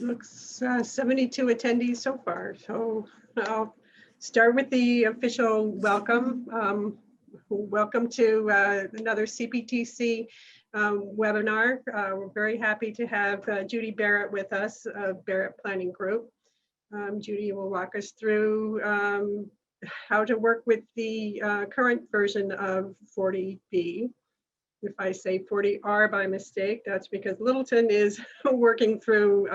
Looks 72 attendees so far. So I'll start with the official welcome. Welcome to another CPTC webinar. We're very happy to have Judi Barrett with us, Barrett Planning Group. Judi will walk us through how to work with the current version of 40B. If I say 40R by mistake, that's because Littleton is working through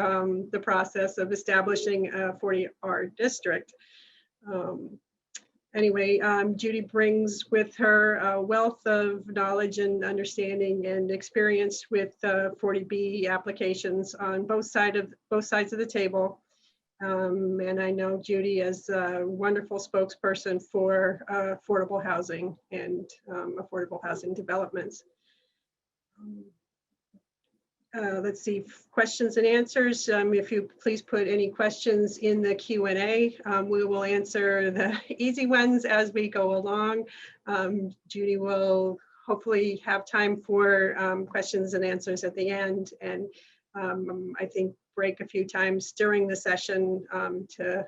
the process of establishing a 40R district. Anyway, Judi brings with her a wealth of knowledge and understanding and experience with 40B applications on both sides of the table. And I know Judi is a wonderful spokesperson for affordable housing and affordable housing developments. Let's see, questions and answers. If you please put any questions in the Q&A, we will answer the easy ones as we go along. Judi will hopefully have time for questions and answers at the end, and I think break a few times during the session to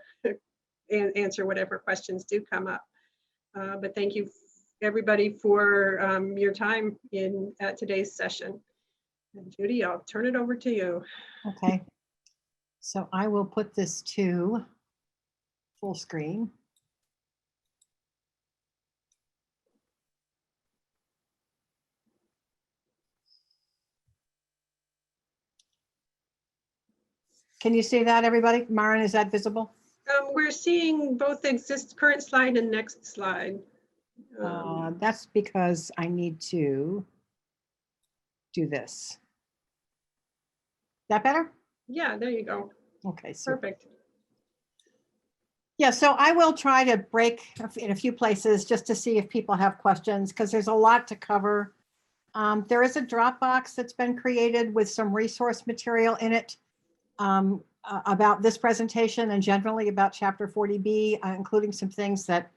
answer whatever questions do come up. But thank you everybody for your time at today's session. And Judi, I'll turn it over to you. Okay, so I will put this to full screen. Can you see that, everybody? Maren, is that visible? We're seeing both current slide and next slide. That's because I need to do this. That better? Yeah, there you go. Okay, super. Perfect. Yeah, so I will try to break in a few places just to see if people have questions, because there's a lot to cover. There is a Dropbox that's been created with some resource material in it about this presentation and generally about Chapter 40B, including some things that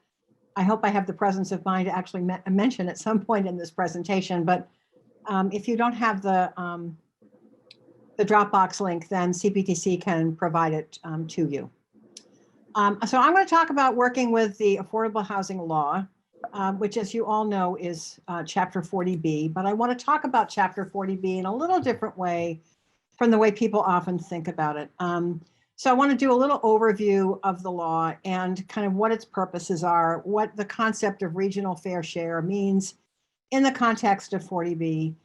I hope I have the presence of mind to actually mention at some point in this presentation. But if you don't have the Dropbox link, then CPTC can provide it to you. So I'm going to talk about working with the Affordable Housing Law, which, as you all know, is Chapter 40B. But I want to talk about Chapter 40B in a little different way from the way people often think about it. So I want to do a little overview of the law and kind of what its purposes are, what the concept of regional fair share means in the context of 40B.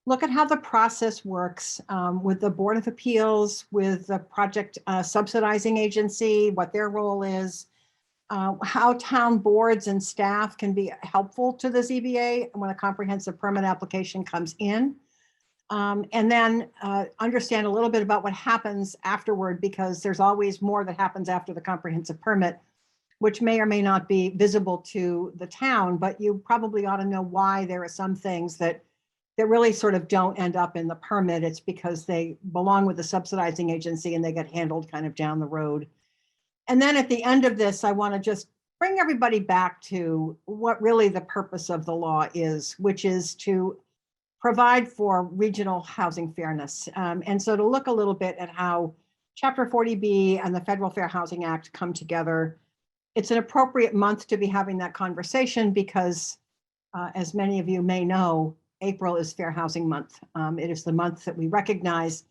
Look at how the process works with the Board of Appeals, with the project subsidizing agency, what their role is, how town boards and staff can be helpful to the ZBA when a comprehensive permit application comes in. And then understand a little bit about what happens afterward, because there's always more that happens after the comprehensive permit, which may or may not be visible to the town, but you probably ought to know why there are some things that really sort of don't end up in the permit. It's because they belong with the subsidizing agency and they get handled kind of down the road. And then at the end of this, I want to just bring everybody back to what really the purpose of the law is, which is to provide for regional housing fairness. And so to look a little bit at how Chapter 40B and the Federal Fair Housing Act come together. It's an appropriate month to be having that conversation because, as many of you may know, April is Fair Housing Month. It is the month that we recognize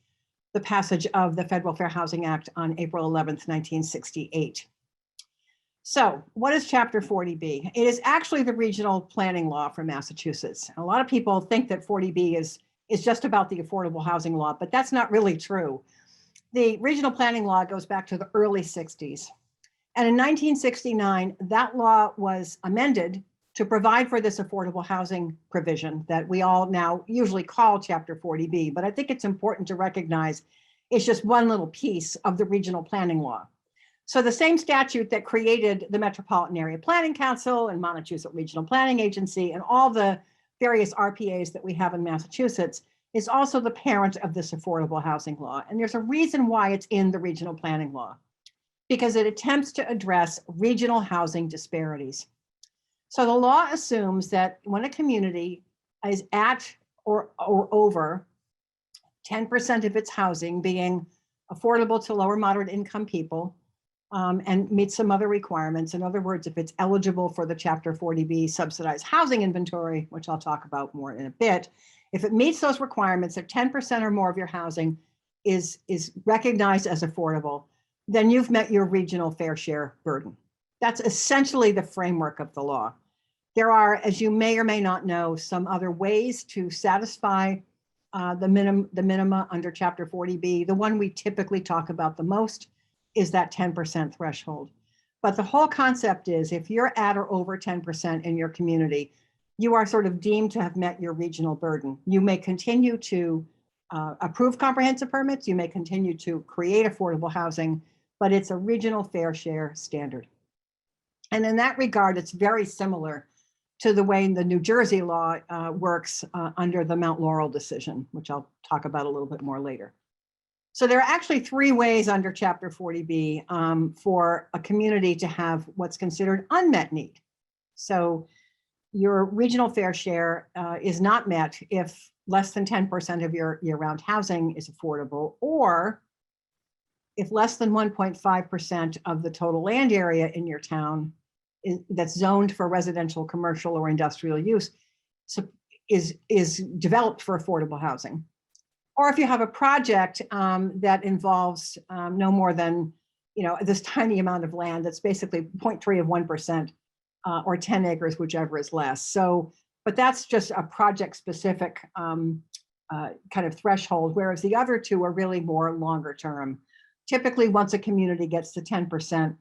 the passage of the Federal Fair Housing Act on April 11th, 1968. So what is Chapter 40B? It is actually the regional planning law for Massachusetts. A lot of people think that 40B is just about the affordable housing law, but that's not really true. The regional planning law goes back to the early 60s. And in 1969, that law was amended to provide for this affordable housing provision that we all now usually call Chapter 40B. But I think it's important to recognize it's just one little piece of the regional planning law. So the same statute that created the Metropolitan Area Planning Council and Montechusett Regional Planning Agency and all the various RPAs that we have in Massachusetts is also the parent of this affordable housing law. And there's a reason why it's in the regional planning law, because it attempts to address regional housing disparities. So the law assumes that when a community is at or over 10% of its housing being affordable to lower moderate income people, and meets some other requirements. In other words, if it's eligible for the Chapter 40B subsidized housing inventory, which I'll talk about more in a bit, if it meets those requirements, if 10% or more of your housing is recognized as affordable, then you've met your regional fair share burden. That's essentially the framework of the law. There are, as you may or may not know, some other ways to satisfy the minima under Chapter 40B. The one we typically talk about the most is that 10% threshold. But the whole concept is if you're at or over 10% in your community, you are sort of deemed to have met your regional burden. You may continue to approve comprehensive permits, you may continue to create affordable housing, but it's a regional fair share standard. And in that regard, it's very similar to the way the New Jersey law works under the Mount Laurel decision, which I'll talk about a little bit more later. So there are actually three ways under Chapter 40B for a community to have what's considered unmet need. So your regional fair share is not met if less than 10% of your year-round housing is affordable, or if less than 1.5% of the total land area in your town that's zoned for residential, commercial, or industrial use is developed for affordable housing. Or if you have a project that involves no more than this tiny amount of land that's basically 0.3 of 1% or 10 acres, whichever is less. So, but that's just a project specific kind of threshold, whereas the other two are really more longer term. Typically, once a community gets to 10%,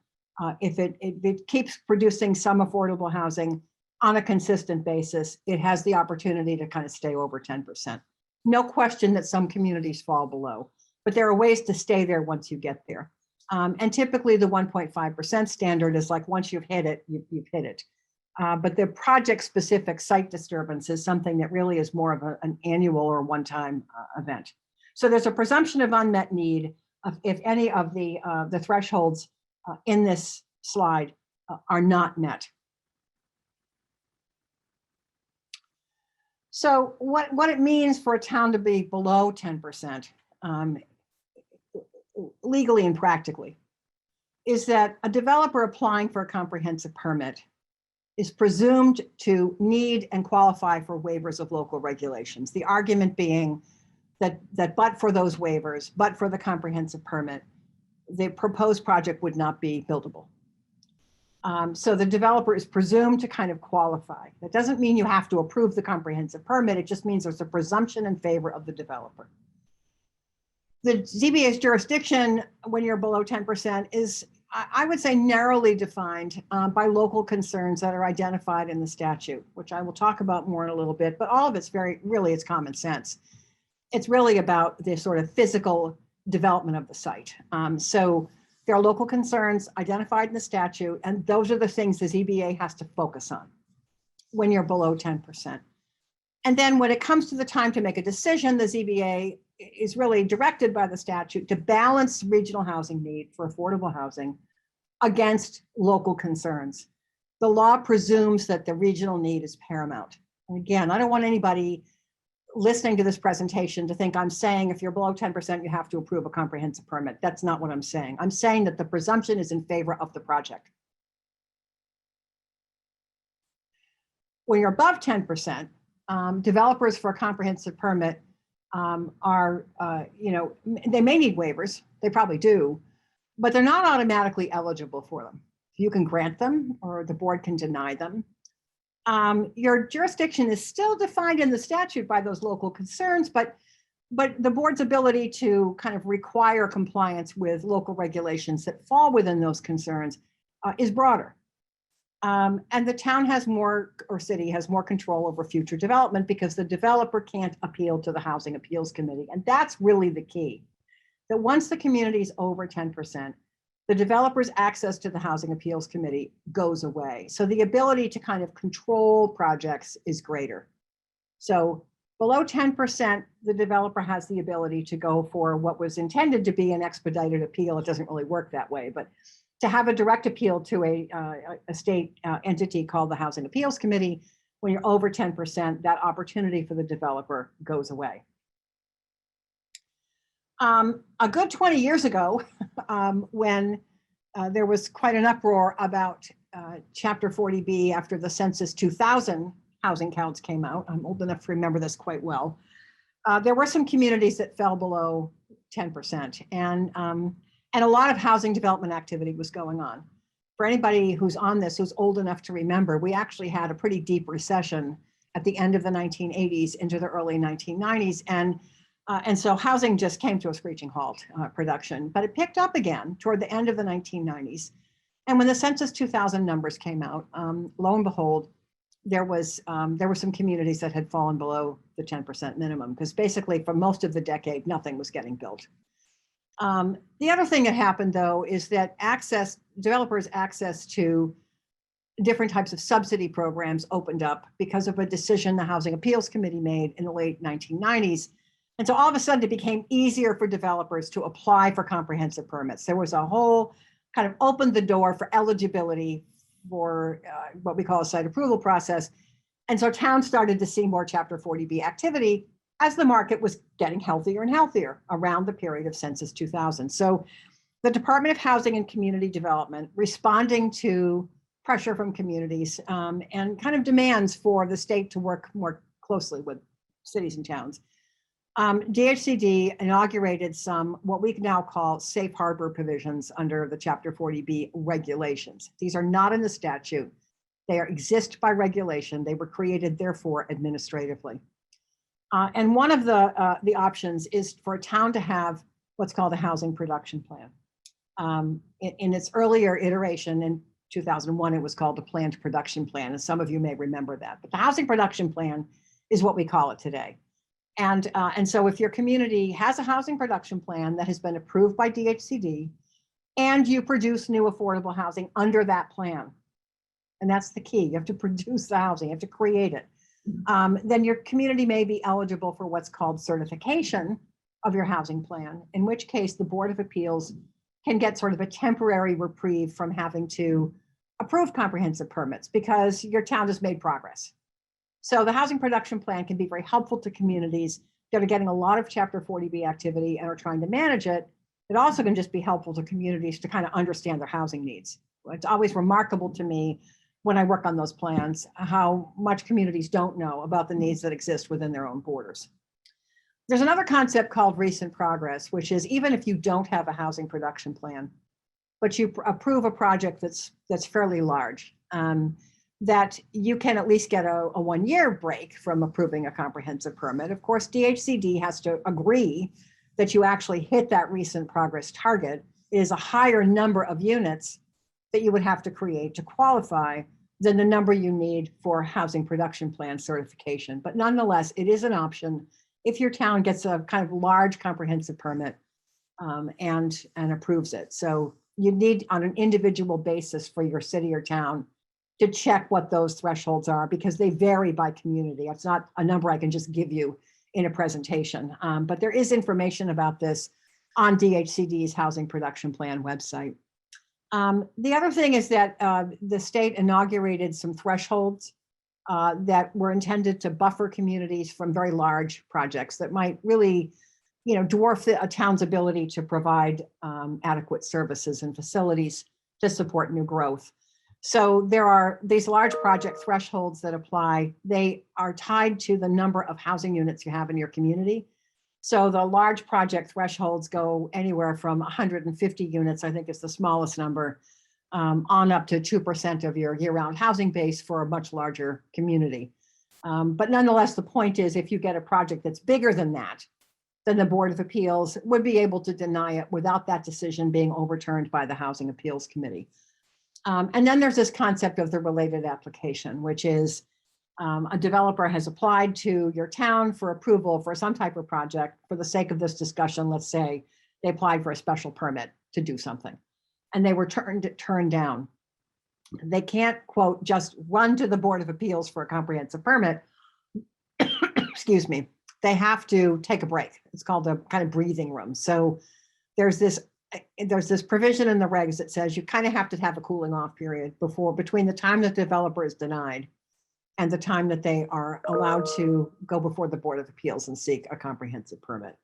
if it keeps producing some affordable housing on a consistent basis, it has the opportunity to kind of stay over 10%. No question that some communities fall below, but there are ways to stay there once you get there. And typically the 1.5% standard is like, once you've hit it, you've hit it. But the project-specific site disturbance is something that really is more of an annual or one-time event. So there's a presumption of unmet need if any of the thresholds in this slide are not met. So what it means for a town to be below 10%, legally and practically, is that a developer applying for a comprehensive permit is presumed to need and qualify for waivers of local regulations. The argument being that but for those waivers, but for the comprehensive permit, the proposed project would not be buildable. So the developer is presumed to kind of qualify. That doesn't mean you have to approve the comprehensive permit. It just means there's a presumption in favor of the developer. The ZBA's jurisdiction when you're below 10% is, I would say, narrowly defined by local concerns that are identified in the statute, which I will talk about more in a little bit, but all of it's really it's common sense. It's really about the sort of physical development of the site. So there are local concerns identified in the statute, and those are the things the ZBA has to focus on when you're below 10%. And then when it comes to the time to make a decision, the ZBA is really directed by the statute to balance regional housing need for affordable housing against local concerns. The law presumes that the regional need is paramount. And again, I don't want anybody listening to this presentation to think I'm saying if you're below 10%, you have to approve a comprehensive permit. That's not what I'm saying. I'm saying that the presumption is in favor of the project. When you're above 10%, developers for a comprehensive permit are, they may need waivers, they probably do, but they're not automatically eligible for them. You can grant them or the board can deny them. Your jurisdiction is still defined in the statute by those local concerns, but the board's ability to kind of require compliance with local regulations that fall within those concerns is broader. And the town has more, or city has more control over future development because the developer can't appeal to the Housing Appeals Committee. And that's really the key, that once the community is over 10%, the developer's access to the Housing Appeals Committee goes away. So the ability to kind of control projects is greater. So below 10%, the developer has the ability to go for what was intended to be an expedited appeal. It doesn't really work that way, but to have a direct appeal to a state entity called the Housing Appeals Committee, when you're over 10%, that opportunity for the developer goes away. A good 20 years ago, when there was quite an uproar about Chapter 40B after the Census 2000 housing counts came out. I'm old enough to remember this quite well. There were some communities that fell below 10%, and a lot of housing development activity was going on. For anybody who's on this, who's old enough to remember, we actually had a pretty deep recession at the end of the 1980s into the early 1990s, and so housing just came to a screeching halt, production, but it picked up again toward the end of the 1990s. And when the Census 2000 numbers came out, lo and behold, there were some communities that had fallen below the 10% minimum, because basically for most of the decade, nothing was getting built. The other thing that happened, though, is that developers' access to different types of subsidy programs opened up because of a decision the Housing Appeals Committee made in the late 1990s. And so all of a sudden it became easier for developers to apply for comprehensive permits. There was a whole kind of opened the door for eligibility for what we call a site approval process. And so towns started to see more Chapter 40B activity as the market was getting healthier and healthier around the period of Census 2000. So the Department of Housing and Community Development, responding to pressure from communities and kind of demands for the state to work more closely with cities and towns, DHCD inaugurated some what we now call safe harbor provisions under the Chapter 40B regulations. These are not in the statute. They exist by regulation. They were created, therefore, administratively. And one of the options is for a town to have what's called a housing production plan. In its earlier iteration in 2001, it was called a planned production plan, and some of you may remember that. But the housing production plan is what we call it today. And so if your community has a housing production plan that has been approved by DHCD and you produce new affordable housing under that plan, and that's the key, you have to produce the housing, you have to create it, then your community may be eligible for what's called certification of your housing plan, in which case the Board of Appeals can get sort of a temporary reprieve from having to approve comprehensive permits because your town has made progress. So the housing production plan can be very helpful to communities that are getting a lot of Chapter 40B activity and are trying to manage it. It also can just be helpful to communities to kind of understand their housing needs. It's always remarkable to me when I work on those plans, how much communities don't know about the needs that exist within their own borders. There's another concept called recent progress, which is even if you don't have a housing production plan, but you approve a project that's fairly large, that you can at least get a 1-year break from approving a comprehensive permit. Of course, DHCD has to agree that you actually hit that recent progress target. It is a higher number of units that you would have to create to qualify than the number you need for housing production plan certification. But nonetheless, it is an option if your town gets a kind of large comprehensive permit and approves it. So you need on an individual basis for your city or town to check what those thresholds are because they vary by community. It's not a number I can just give you in a presentation, but there is information about this on DHCD's housing production plan website. The other thing is that the state inaugurated some thresholds that were intended to buffer communities from very large projects that might really, dwarf a town's ability to provide adequate services and facilities to support new growth. So there are these large project thresholds that apply. They are tied to the number of housing units you have in your community. So the large project thresholds go anywhere from 150 units, I think is the smallest number, on up to 2% of your year-round housing base for a much larger community. But nonetheless, the point is if you get a project that's bigger than that, then the Board of Appeals would be able to deny it without that decision being overturned by the Housing Appeals Committee. And then there's this concept of the related application, which is a developer has applied to your town for approval for some type of project. For the sake of this discussion, let's say they applied for a special permit to do something and they were turned down. They can't, quote, just run to the Board of Appeals for a comprehensive permit. Excuse me. They have to take a break. It's called a kind of breathing room. So there's this provision in the regs that says you kind of have to have a cooling off period between the time that the developer is denied and the time that they are allowed to go before the Board of Appeals and seek a comprehensive permit.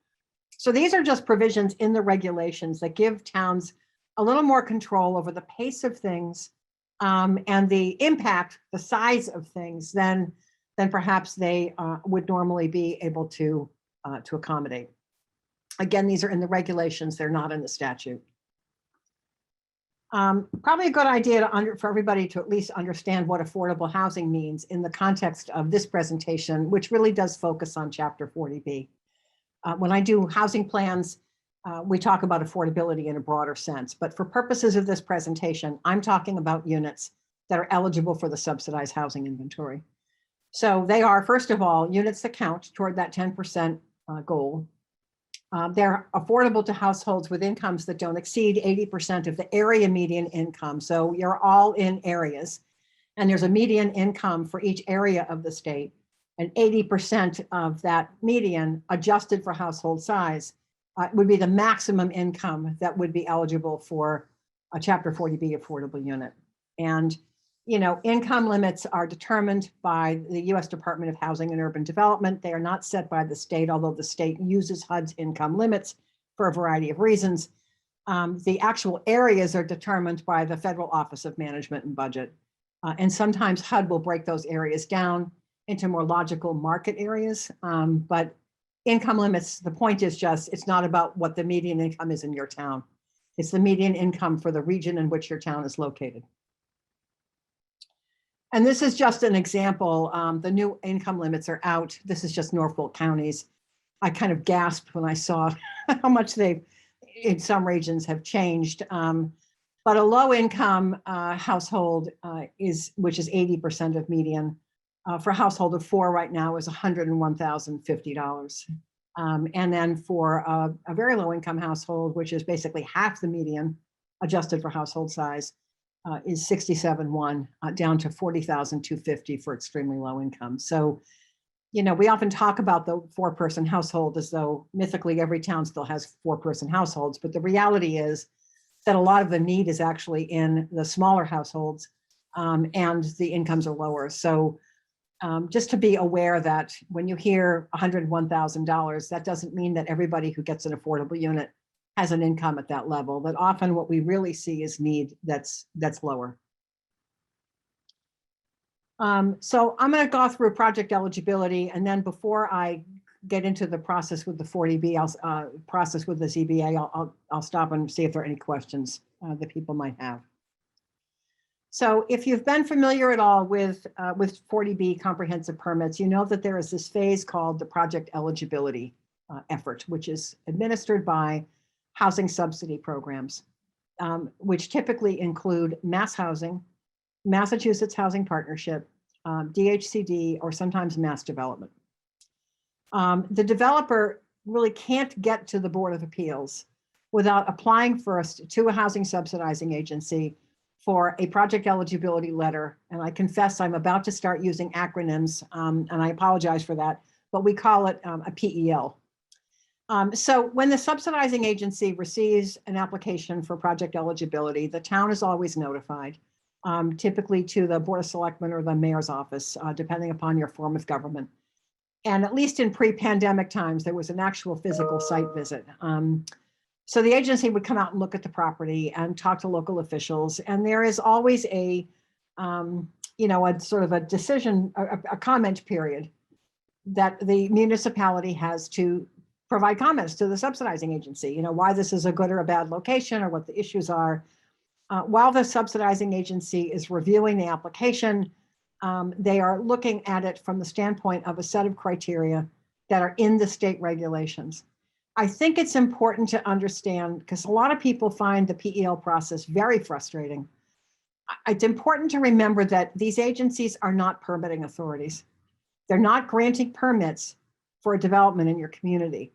So these are just provisions in the regulations that give towns a little more control over the pace of things and the impact, the size of things than perhaps they would normally be able to accommodate. Again, these are in the regulations, they're not in the statute. Probably a good idea for everybody to at least understand what affordable housing means in the context of this presentation, which really does focus on Chapter 40B. When I do housing plans, we talk about affordability in a broader sense, but for purposes of this presentation, I'm talking about units that are eligible for the subsidized housing inventory. So they are, first of all, units that count toward that 10% goal. They're affordable to households with incomes that don't exceed 80% of the area median income. So you're all in areas, and there's a median income for each area of the state, and 80% of that median, adjusted for household size, would be the maximum income that would be eligible for a Chapter 40B affordable unit. And you know, income limits are determined by the U.S. Department of Housing and Urban Development. They are not set by the state, although the state uses HUD's income limits for a variety of reasons. The actual areas are determined by the Federal Office of Management and Budget. And sometimes HUD will break those areas down into more logical market areas. But income limits, the point is just, it's not about what the median income is in your town. It's the median income for the region in which your town is located. And this is just an example. The new income limits are out. This is just Norfolk counties. I kind of gasped when I saw how much they, in some regions, have changed. But a low income household which is 80% of median, for a household of 4 right now is $101,050. And then for a very low income household, which is basically half the median, adjusted for household size, is 67.1 down to 40,250 for extremely low income. So, you know, we often talk about the 4-person household as though mythically every town still has 4-person households, but the reality is that a lot of the need is actually in the smaller households, and the incomes are lower. So just to be aware that when you hear $101,000, that doesn't mean that everybody who gets an affordable unit has an income at that level. That often what we really see is need that's lower. So I'm going to go through project eligibility, and then before I get into the process with the 40B, process with the ZBA, I'll stop and see if there are any questions that people might have. So if you've been familiar at all with 40B comprehensive permits, you know that there is this phase called the project eligibility effort, which is administered by housing subsidy programs, which typically include Mass Housing, Massachusetts Housing Partnership, DHCD, or sometimes Mass Development. The developer really can't get to the Board of Appeals without applying first to a housing subsidizing agency for a project eligibility letter. And I confess I'm about to start using acronyms, and I apologize for that, but we call it a PEL. So when the subsidizing agency receives an application for project eligibility, the town is always notified, typically to the Board of Selectmen or the mayor's office, depending upon your form of government. And at least in pre-pandemic times, there was an actual physical site visit. So the agency would come out and look at the property and talk to local officials. And there is always a sort of a decision, a comment period that the municipality has to provide comments to the subsidizing agency, you know, why this is a good or a bad location or what the issues are. While the subsidizing agency is reviewing the application, they are looking at it from the standpoint of a set of criteria that are in the state regulations. I think it's important to understand, because a lot of people find the PEL process very frustrating. It's important to remember that these agencies are not permitting authorities. They're not granting permits for a development in your community.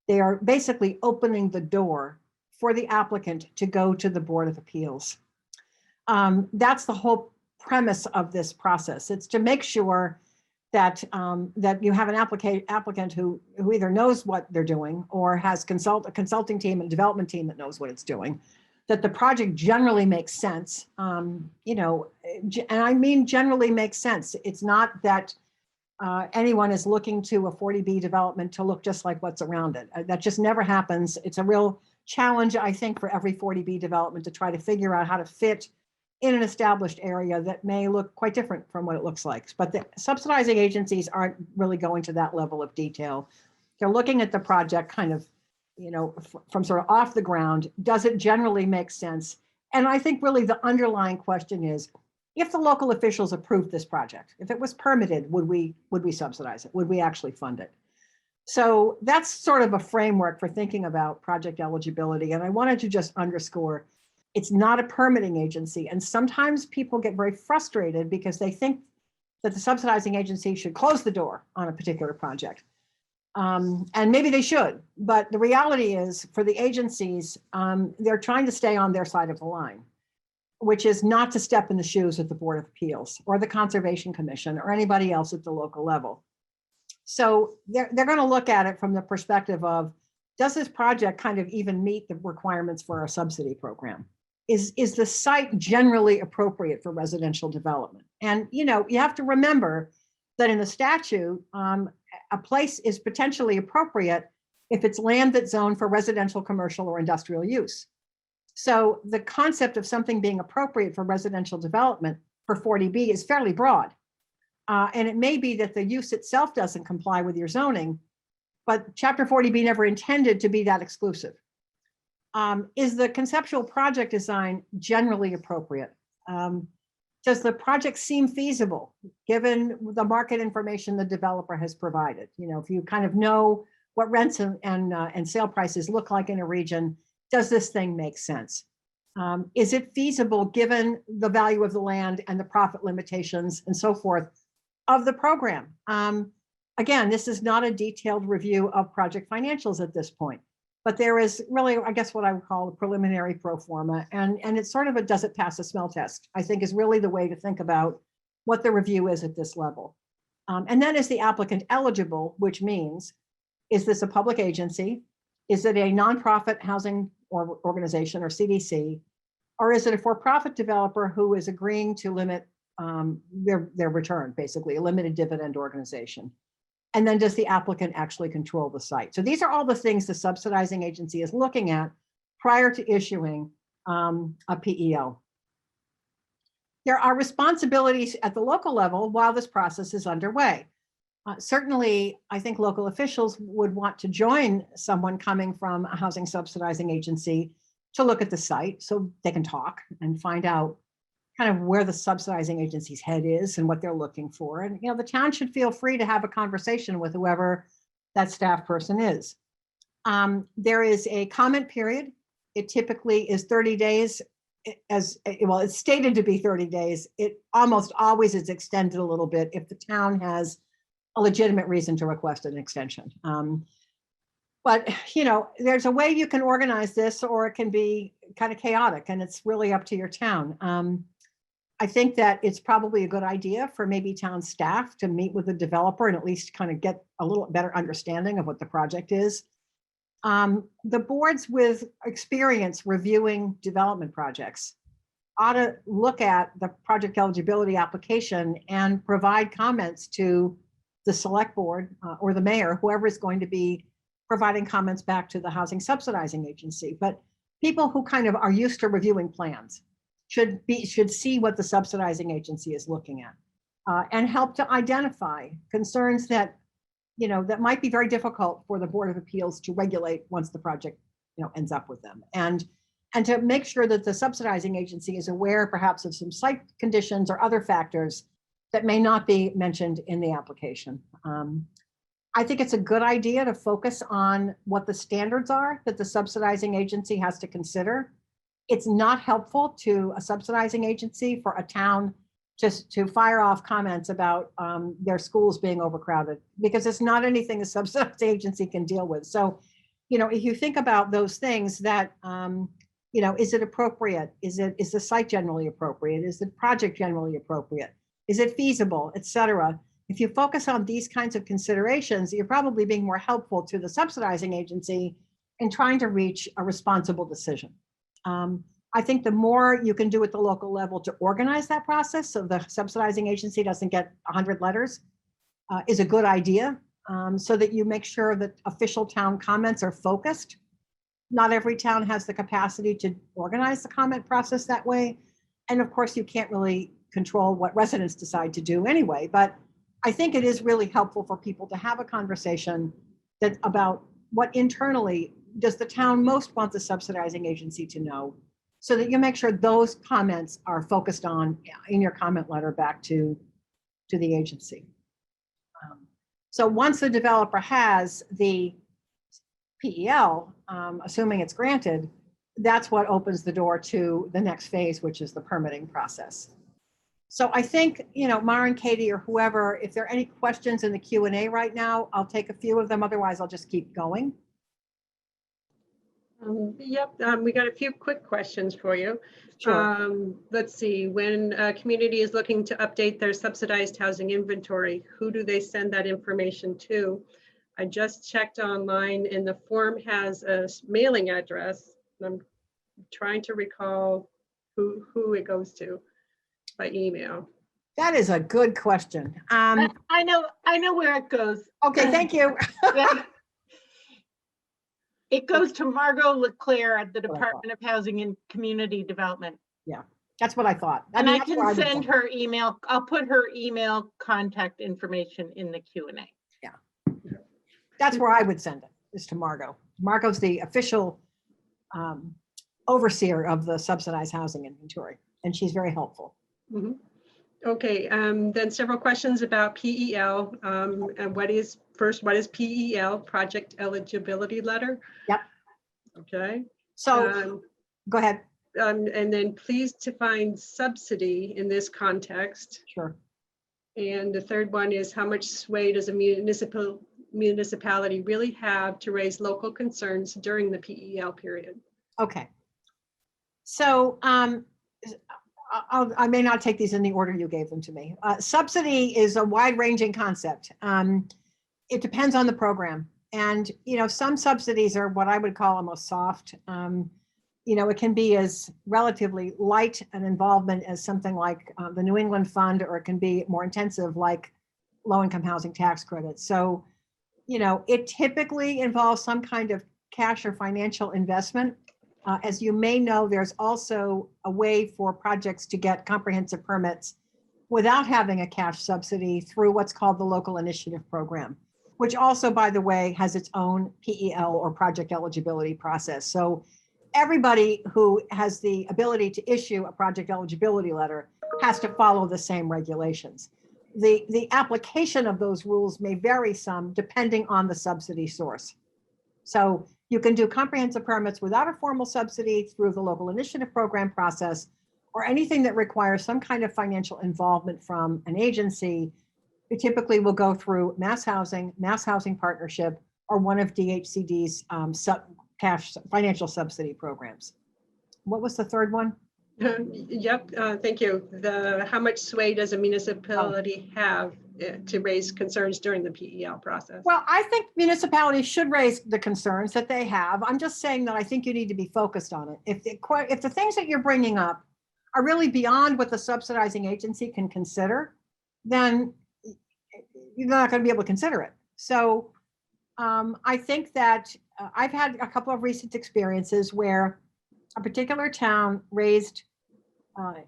They are basically opening the door for the applicant to go to the Board of Appeals. That's the whole premise of this process. It's to make sure that that you have an applicant who either knows what they're doing or has a consulting team and development team that knows what it's doing, that the project generally makes sense, and I mean generally makes sense. It's not that anyone is looking to a 40B development to look just like what's around it. That just never happens. It's a real challenge, I think, for every 40B development to try to figure out how to fit in an established area that may look quite different from what it looks like. But the subsidizing agencies aren't really going to that level of detail. They're looking at the project kind of, from sort of off the ground. Does it generally make sense? And I think really the underlying question is, if the local officials approved this project, if it was permitted, would we subsidize it? Would we actually fund it? So that's sort of a framework for thinking about project eligibility. And I wanted to just underscore, it's not a permitting agency. And sometimes people get very frustrated because they think that the subsidizing agency should close the door on a particular project. And maybe they should, but the reality is for the agencies, they're trying to stay on their side of the line, which is not to step in the shoes of the Board of Appeals or the Conservation Commission or anybody else at the local level. So they're going to look at it from the perspective of, does this project kind of even meet the requirements for a subsidy program? Is the site generally appropriate for residential development? And, you have to remember that in the statute, a place is potentially appropriate if it's land that's zoned for residential, commercial, or industrial use. So the concept of something being appropriate for residential development for 40B is fairly broad. And it may be that the use itself doesn't comply with your zoning, but Chapter 40B never intended to be that exclusive. Is the conceptual project design generally appropriate? Does the project seem feasible given the market information the developer has provided? If you kind of know what rents and sale prices look like in a region, does this thing make sense? Is it feasible given the value of the land and the profit limitations and so forth of the program? Again, this is not a detailed review of project financials at this point, but there is really, I guess, what I would call a preliminary pro forma, and it's sort of a does it pass a smell test, I think is really the way to think about what the review is at this level. And then is the applicant eligible, which means, is this a public agency? Is it a nonprofit housing or organization or CDC? Or is it a for-profit developer who is agreeing to limit their return, basically a limited dividend organization? And then does the applicant actually control the site? So these are all the things the subsidizing agency is looking at prior to issuing a PEO. There are responsibilities at the local level while this process is underway. Certainly, I think local officials would want to join someone coming from a housing subsidizing agency to look at the site so they can talk and find out kind of where the subsidizing agency's head is and what they're looking for. And, the town should feel free to have a conversation with whoever that staff person is. There is a comment period. It typically is 30 days. As well, it's stated to be 30 days. It almost always is extended a little bit if the town has a legitimate reason to request an extension. But, there's a way you can organize this, or it can be kind of chaotic, and it's really up to your town. I think that it's probably a good idea for maybe town staff to meet with the developer and at least kind of get a little better understanding of what the project is. The boards with experience reviewing development projects ought to look at the project eligibility application and provide comments to the select board or the mayor, whoever is going to be providing comments back to the housing subsidizing agency. But people who kind of are used to reviewing plans should see what the subsidizing agency is looking at and help to identify concerns that that might be very difficult for the Board of Appeals to regulate once the project ends up with them, and to make sure that the subsidizing agency is aware perhaps of some site conditions or other factors that may not be mentioned in the application. I think it's a good idea to focus on what the standards are that the subsidizing agency has to consider. It's not helpful to a subsidizing agency for a town just to fire off comments about their schools being overcrowded, because it's not anything a subsidizing agency can deal with. So, if you think about those things that, is it appropriate? Is the site generally appropriate? Is the project generally appropriate? Is it feasible, et cetera? If you focus on these kinds of considerations, you're probably being more helpful to the subsidizing agency in trying to reach a responsible decision. I think the more you can do at the local level to organize that process so the subsidizing agency doesn't get 100 letters, is a good idea, so that you make sure that official town comments are focused. Not every town has the capacity to organize the comment process that way. And of course, you can't really control what residents decide to do anyway, but I think it is really helpful for people to have a conversation that about what internally does the town most want the subsidizing agency to know, so that you make sure those comments are focused on in your comment letter back to the agency. So once the developer has the PEL, assuming it's granted, that's what opens the door to the next phase, which is the permitting process. So I think, Mara and Katie or whoever, if there are any questions in the Q&A right now, I'll take a few of them. Otherwise, I'll just keep going. Yep, we got a few quick questions for you. Sure. Let's see, when a community is looking to update their subsidized housing inventory, who do they send that information to? I just checked online and the form has a mailing address. I'm trying to recall who it goes to by email. That is a good question. I know where it goes. Okay, thank you. Yeah. It goes to Margot Leclerc at the Department of Housing and Community Development. Yeah, that's what I thought. And I that's where can would send her email. I'll put her email contact information in the Q&A. That's where I would send it, is to Margot. Margot's the official overseer of the subsidized housing inventory, and she's very helpful. Mm-hmm. Okay, then several questions about PEL. And what is PEL, Project Eligibility Letter? Yep. Okay. So go ahead. And then please define subsidy in this context. Sure. And the third one is, how much sway does a municipality really have to raise local concerns during the PEL period? Okay. So I may not take these in the order you gave them to me. Subsidy is a wide-ranging concept. It depends on the program. And, some subsidies are what I would call almost soft. It can be as relatively light an involvement as something like the New England Fund, or it can be more intensive like low-income housing tax credits. So, it typically involves some kind of cash or financial investment. As you may know, there's also a way for projects to get comprehensive permits without having a cash subsidy through what's called the Local Initiative Program, which also, by the way, has its own PEL or project eligibility process. So everybody who has the ability to issue a project eligibility letter has to follow the same regulations. The application of those rules may vary some depending on the subsidy source. So you can do comprehensive permits without a formal subsidy through the Local Initiative Program process, or anything that requires some kind of financial involvement from an agency. It typically will go through Mass Housing Partnership, or one of DHCD's cash financial subsidy programs. What was the third one? Yep, thank you. How much sway does a municipality have to raise concerns during the PEL process? Well, I think municipalities should raise the concerns that they have. I'm just saying that I think you need to be focused on it. If the things that you're bringing up are really beyond what the subsidizing agency can consider, then you're not going to be able to consider it. So I think that I've had a couple of recent experiences where a particular town raised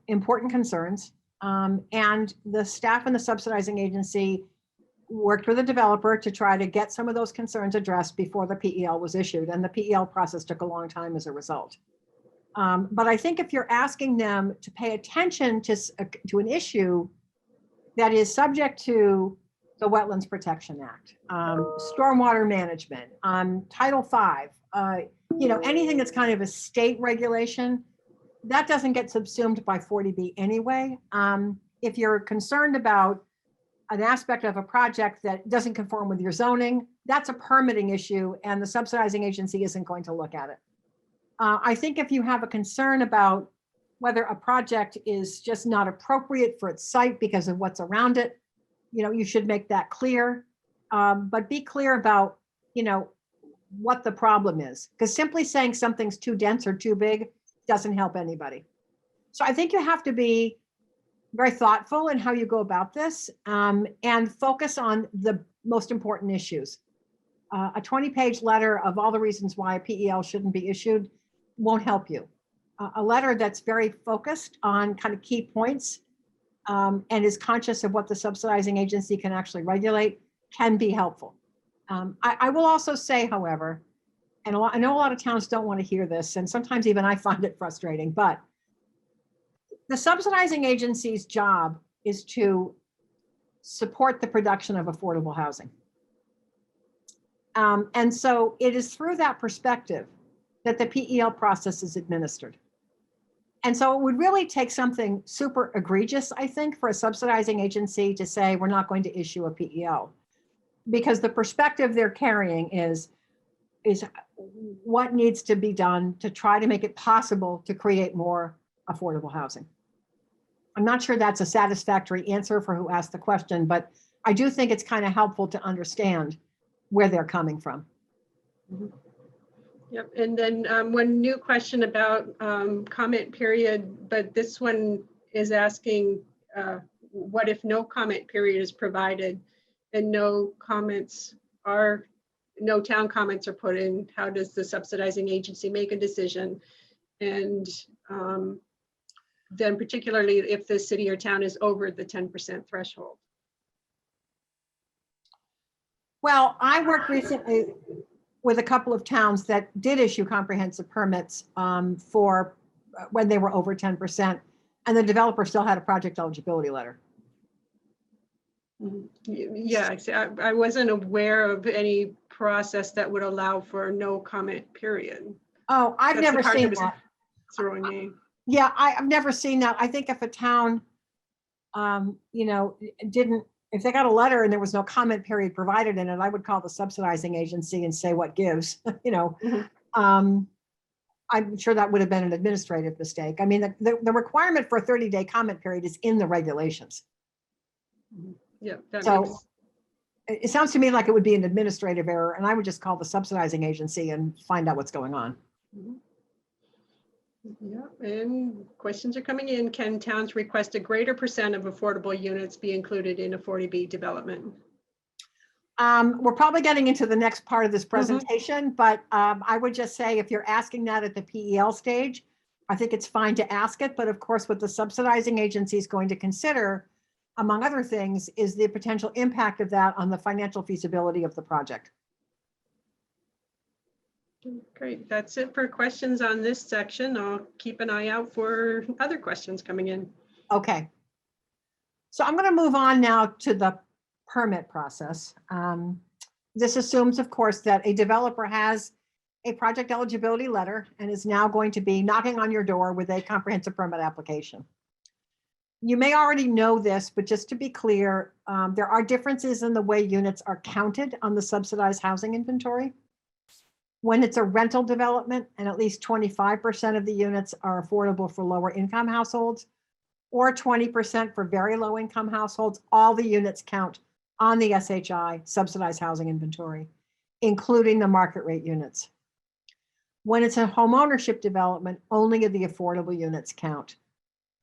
important concerns, and the staff in the subsidizing agency worked with the developer to try to get some of those concerns addressed before the PEL was issued, and the PEL process took a long time as a result. But I think if you're asking them to pay attention to an issue that is subject to the Wetlands Protection Act, stormwater management, Title V, anything that's kind of a state regulation, that doesn't get subsumed by 40B anyway. If you're concerned about an aspect of a project that doesn't conform with your zoning, that's a permitting issue, and the subsidizing agency isn't going to look at it. I think if you have a concern about whether a project is just not appropriate for its site because of what's around it, you should make that clear. But be clear about, what the problem is, because simply saying something's too dense or too big doesn't help anybody. So I think you have to be very thoughtful in how you go about this, and focus on the most important issues. A 20-page letter of all the reasons why a PEL shouldn't be issued won't help you. A letter that's very focused on kind of key points, and is conscious of what the subsidizing agency can actually regulate can be helpful. I will also say, however, and I know a lot of towns don't want to hear this, and sometimes even I find it frustrating, but the subsidizing agency's job is to support the production of affordable housing. And so it is through that perspective that the PEL process is administered. And so it would really take something super egregious, I think, for a subsidizing agency to say, we're not going to issue a PEL. Because the perspective they're carrying is what needs to be done to try to make it possible to create more affordable housing. I'm not sure that's a satisfactory answer for who asked the question, but I do think it's kind of helpful to understand where they're coming from. Mhm. Yep, and then one new question about comment period, but this one is asking, what if no comment period is provided and no town comments are put in? How does the subsidizing agency make a decision? And then particularly if the city or town is over the 10% threshold. Well, I worked recently with a couple of towns that did issue comprehensive permits for when they were over 10%, and the developer still had a project eligibility letter. Yeah, I wasn't aware of any process that would allow for no comment period. Oh, I've That's never the part seen was that. throwing me. Yeah, I've never seen that. I think if a town, if they got a letter and there was no comment period provided in it, I would call the subsidizing agency and say what gives, Mhm. I'm sure that would have been an administrative mistake. I mean, the requirement for a 30-day comment period is in the regulations. Yeah, that So makes, it sounds to me like it would be an administrative error, and I would just call the subsidizing agency and find out what's going on. mhm. Yeah, and questions are coming in. Can towns request a greater percent of affordable units be included in a 40B development? We're probably getting into the next part of this presentation, but I would just say if you're asking that at the PEL stage, I think it's fine to ask it. But of course, what the subsidizing agency is going to consider, among other things, is the potential impact of that on the financial feasibility of the project. Great, that's it for questions on this section. I'll keep an eye out for other questions coming in. Okay. So I'm going to move on now to the permit process. This assumes, of course, that a developer has a project eligibility letter and is now going to be knocking on your door with a comprehensive permit application. You may already know this, but just to be clear, there are differences in the way units are counted on the subsidized housing inventory. When it's a rental development and at least 25% of the units are affordable for lower income households, or 20% for very low income households, all the units count on the SHI subsidized housing inventory, including the market rate units. When it's a home ownership development, only the affordable units count.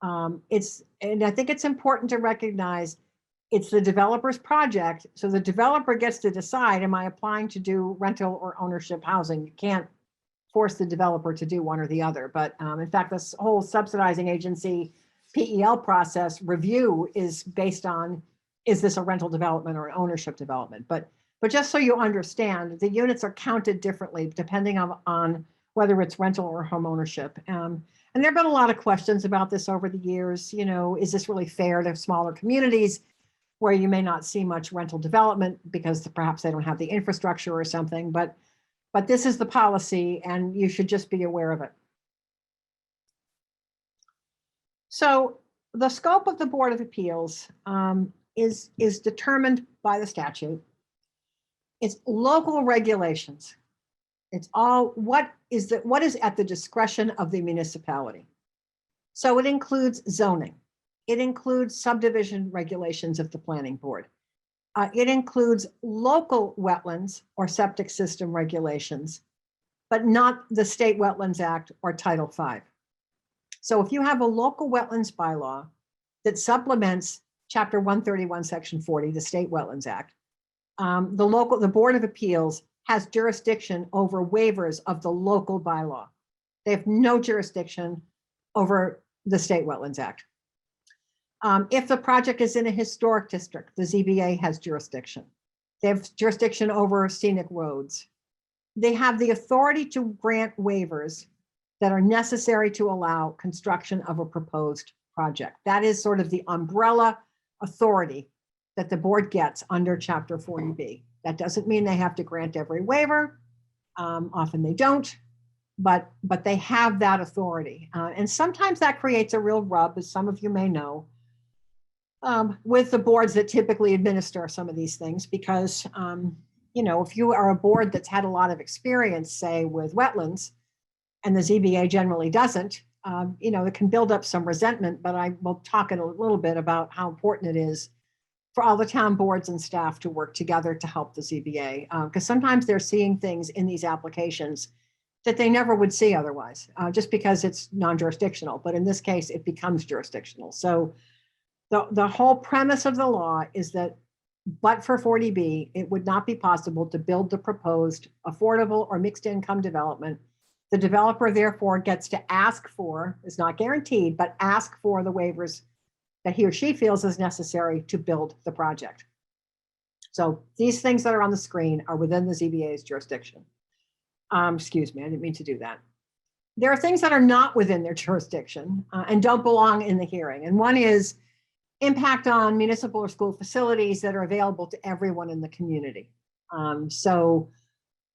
And I think it's important to recognize it's the developer's project, so the developer gets to decide, am I applying to do rental or ownership housing? You can't force the developer to do one or the other. But in fact, this whole subsidizing agency PEL process review is based on, is this a rental development or an ownership development? But just so you understand, the units are counted differently depending on whether it's rental or home ownership. And there have been a lot of questions about this over the years. Is this really fair to smaller communities where you may not see much rental development because perhaps they don't have the infrastructure or something, but this is the policy and you should just be aware of it. So the scope of the Board of Appeals is determined by the statute. It's local regulations. It's all what is at the discretion of the municipality. So it includes zoning. It includes subdivision regulations of the planning board. It includes local wetlands or septic system regulations, but not the State Wetlands Act or Title V. So if you have a local wetlands bylaw that supplements Chapter 131, Section 40, the State Wetlands Act. The Board of Appeals has jurisdiction over waivers of the local bylaw. They have no jurisdiction over the State Wetlands Act. If the project is in a historic district, the ZBA has jurisdiction. They have jurisdiction over scenic roads. They have the authority to grant waivers that are necessary to allow construction of a proposed project. That is sort of the umbrella authority that the board gets under Chapter 40B. That doesn't mean they have to grant every waiver. Often they don't, but they have that authority. And sometimes that creates a real rub, as some of you may know, with the boards that typically administer some of these things, because if you are a board that's had a lot of experience, say with wetlands, and the ZBA generally doesn't, it can build up some resentment, but I will talk in a little bit about how important it is for all the town boards and staff to work together to help the ZBA, because sometimes they're seeing things in these applications that they never would see otherwise, just because it's non-jurisdictional. But in this case, it becomes jurisdictional. So the whole premise of the law is that, but for 40B, it would not be possible to build the proposed affordable or mixed income development. The developer therefore gets to ask for, is not guaranteed, but ask for the waivers that he or she feels is necessary to build the project. So these things that are on the screen are within the ZBA's jurisdiction. Excuse me, I didn't mean to do that. There are things that are not within their jurisdiction and don't belong in the hearing. And one is impact on municipal or school facilities that are available to everyone in the community. So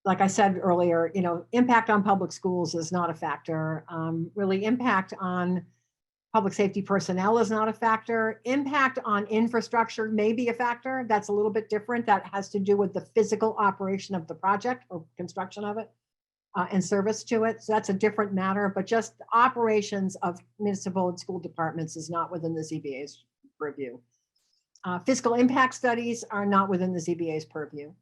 like I said earlier, impact on public schools is not a factor. Really, impact on public safety personnel is not a factor. Impact on infrastructure may be a factor. That's a little bit different. That has to do with the physical operation of the project or construction of it and service to it. So that's a different matter, but just operations of municipal and school departments is not within the ZBA's purview. Fiscal impact studies are not within the ZBA's purview.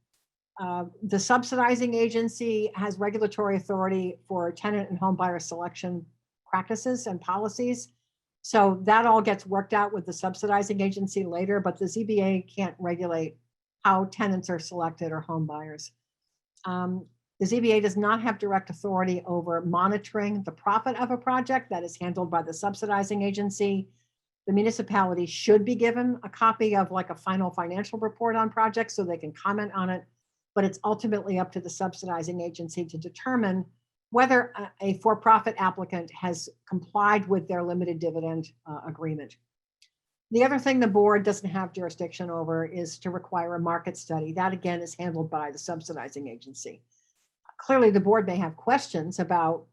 The subsidizing agency has regulatory authority for tenant and home buyer selection practices and policies. So that all gets worked out with the subsidizing agency later, but the ZBA can't regulate how tenants are selected or home buyers. The ZBA does not have direct authority over monitoring the profit of a project. That is handled by the subsidizing agency. The municipality should be given a copy of like a final financial report on projects so they can comment on it, but it's ultimately up to the subsidizing agency to determine whether a for-profit applicant has complied with their limited dividend agreement. The other thing the board doesn't have jurisdiction over is to require a market study. That again is handled by the subsidizing agency. Clearly the board may have questions about,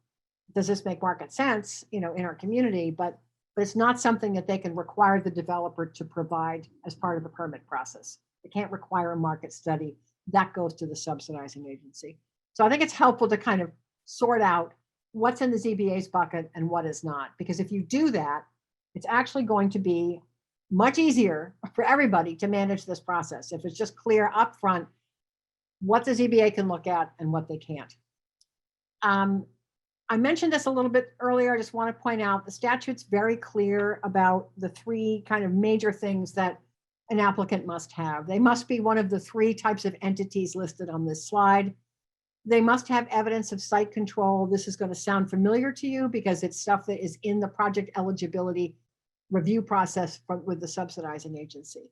does this make market sense, in our community, but it's not something that they can require the developer to provide as part of the permit process. They can't require a market study. That goes to the subsidizing agency. So I think it's helpful to kind of sort out what's in the ZBA's bucket and what is not, because if you do that, it's actually going to be much easier for everybody to manage this process if it's just clear up front what the ZBA can look at and what they can't. I mentioned this a little bit earlier. I just want to point out the statute's very clear about the three kind of major things that an applicant must have. They must be one of the three types of entities listed on this slide. They must have evidence of site control. This is going to sound familiar to you because it's stuff that is in the project eligibility review process with the subsidizing agency.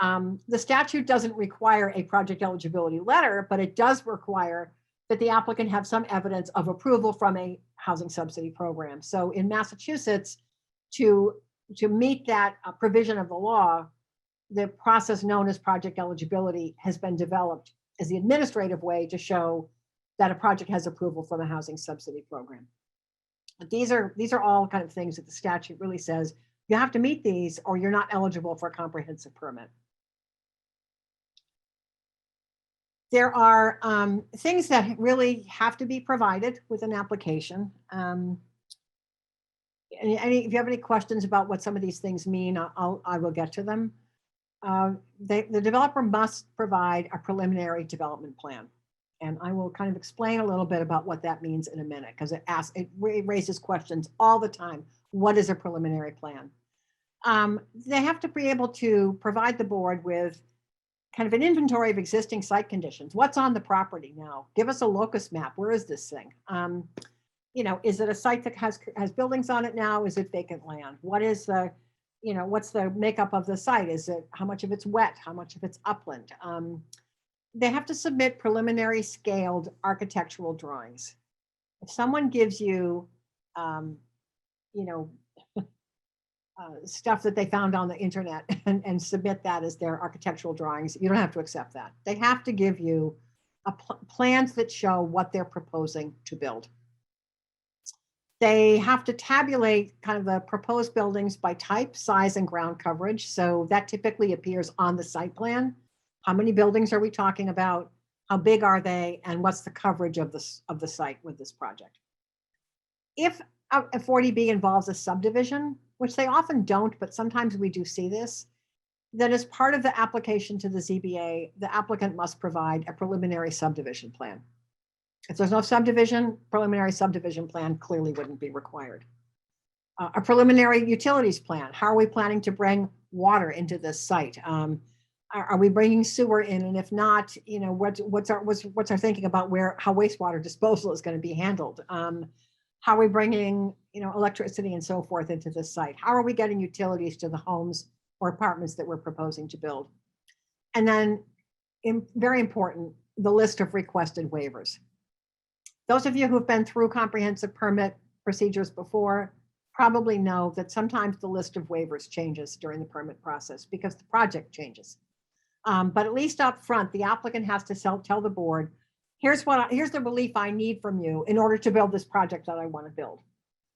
The statute doesn't require a project eligibility letter, but it does require that the applicant have some evidence of approval from a housing subsidy program. So in Massachusetts, to meet that provision of the law, the process known as project eligibility has been developed as the administrative way to show that a project has approval from a housing subsidy program. But these are all kind of things that the statute really says you have to meet these or you're not eligible for a comprehensive permit. There are things that really have to be provided with an application. If you have any questions about what some of these things mean, I will get to them. The developer must provide a preliminary development plan. And I will kind of explain a little bit about what that means in a minute, because it raises questions all the time. What is a preliminary plan? They have to be able to provide the board with kind of an inventory of existing site conditions. What's on the property now? Give us a locus map. Where is this thing? Is it a site that has buildings on it now? Is it vacant land? What is the, what's the makeup of the site? Is it, how much of it's wet? How much of it's upland? They have to submit preliminary scaled architectural drawings. If someone gives you, stuff that they found on the internet and submit that as their architectural drawings, you don't have to accept that. They have to give you plans that show what they're proposing to build. They have to tabulate kind of the proposed buildings by type, size, and ground coverage. So that typically appears on the site plan. How many buildings are we talking about? How big are they? And what's the coverage of the site with this project? If a 40B involves a subdivision, which they often don't, but sometimes we do see this, then as part of the application to the ZBA, the applicant must provide a preliminary subdivision plan. If there's no subdivision, preliminary subdivision plan clearly wouldn't be required. A preliminary utilities plan. How are we planning to bring water into this site? Are we bringing sewer in? And if not, what's our thinking about how wastewater disposal is going to be handled? How are we bringing, electricity and so forth into this site? How are we getting utilities to the homes or apartments that we're proposing to build? And then, very important, the list of requested waivers. Those of you who've been through comprehensive permit procedures before probably know that sometimes the list of waivers changes during the permit process because the project changes. But at least up front, the applicant has to tell the board, here's the relief I need from you in order to build this project that I want to build.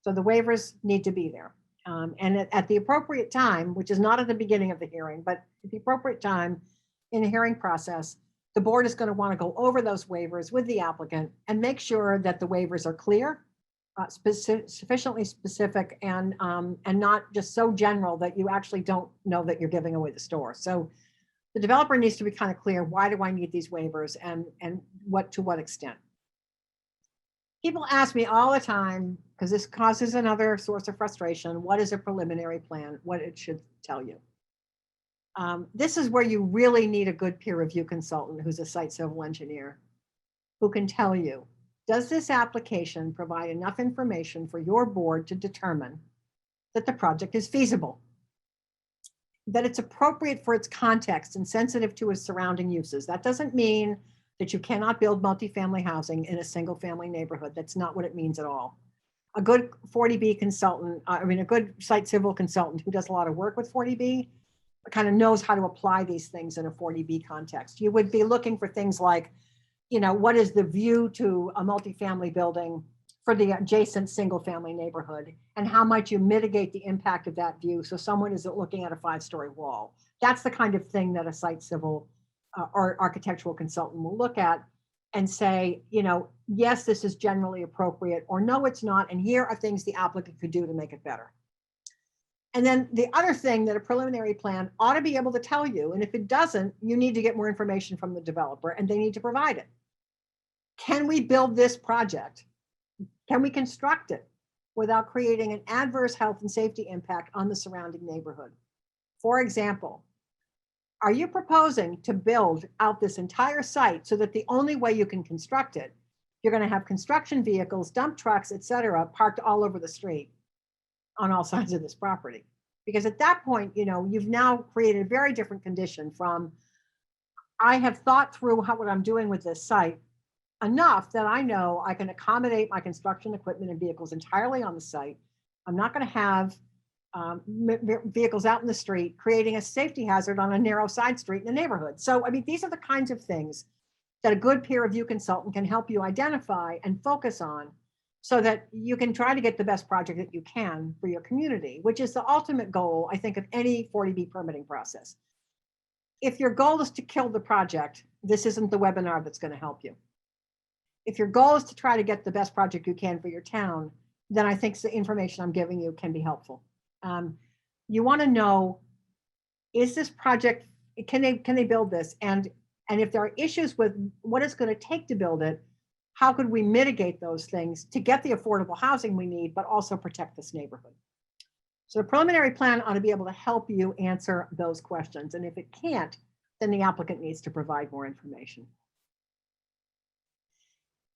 So the waivers need to be there. And at the appropriate time, which is not at the beginning of the hearing, but at the appropriate time in the hearing process, the board is going to want to go over those waivers with the applicant and make sure that the waivers are clear, sufficiently specific, and not just so general that you actually don't know that you're giving away the store. So the developer needs to be kind of clear, why do I need these waivers and to what extent? People ask me all the time, because this causes another source of frustration, what is a preliminary plan, what it should tell you. This is where you really need a good peer review consultant who's a site civil engineer who can tell you, does this application provide enough information for your board to determine that the project is feasible, that it's appropriate for its context and sensitive to its surrounding uses? That doesn't mean that you cannot build multifamily housing in a single family neighborhood. That's not what it means at all. A good 40B consultant, a good site civil consultant who does a lot of work with 40B kind of knows how to apply these things in a 40B context. You would be looking for things like, what is the view to a multifamily building for the adjacent single family neighborhood, and how might you mitigate the impact of that view so someone isn't looking at a 5-story wall? That's the kind of thing that a site civil or architectural consultant will look at and say, yes, this is generally appropriate, or no, it's not, and here are things the applicant could do to make it better. And then the other thing that a preliminary plan ought to be able to tell you, and if it doesn't, you need to get more information from the developer and they need to provide it. Can we build this project? Can we construct it without creating an adverse health and safety impact on the surrounding neighborhood? For example, are you proposing to build out this entire site so that the only way you can construct it, you're going to have construction vehicles, dump trucks, et cetera, parked all over the street on all sides of this property? Because at that point, you've now created a very different condition from, I have thought through what I'm doing with this site enough that I know I can accommodate my construction equipment and vehicles entirely on the site. I'm not going to have vehicles out in the street creating a safety hazard on a narrow side street in the neighborhood. So, these are the kinds of things that a good peer review consultant can help you identify and focus on so that you can try to get the best project that you can for your community, which is the ultimate goal, I think, of any 40B permitting process. If your goal is to kill the project, this isn't the webinar that's going to help you. If your goal is to try to get the best project you can for your town, then I think the information I'm giving you can be helpful. You want to know, is this project, can they build this? And if there are issues with what it's going to take to build it, how could we mitigate those things to get the affordable housing we need, but also protect this neighborhood? So the preliminary plan ought to be able to help you answer those questions. And if it can't, then the applicant needs to provide more information.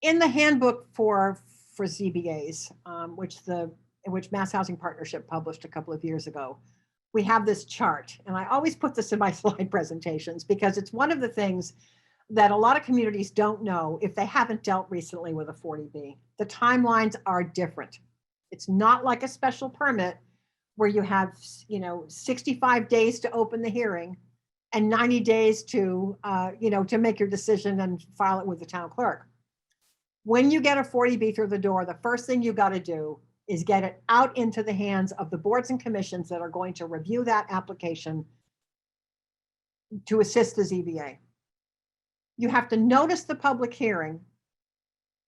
In the handbook for ZBAs, which Mass Housing Partnership published a couple of years ago, we have this chart. And I always put this in my slide presentations because it's one of the things that a lot of communities don't know if they haven't dealt recently with a 40B. The timelines are different. It's not like a special permit where you have, 65 days to open the hearing and 90 days to, to make your decision and file it with the town clerk. When you get a 40B through the door, the first thing you got to do is get it out into the hands of the boards and commissions that are going to review that application to assist the ZBA. You have to notice the public hearing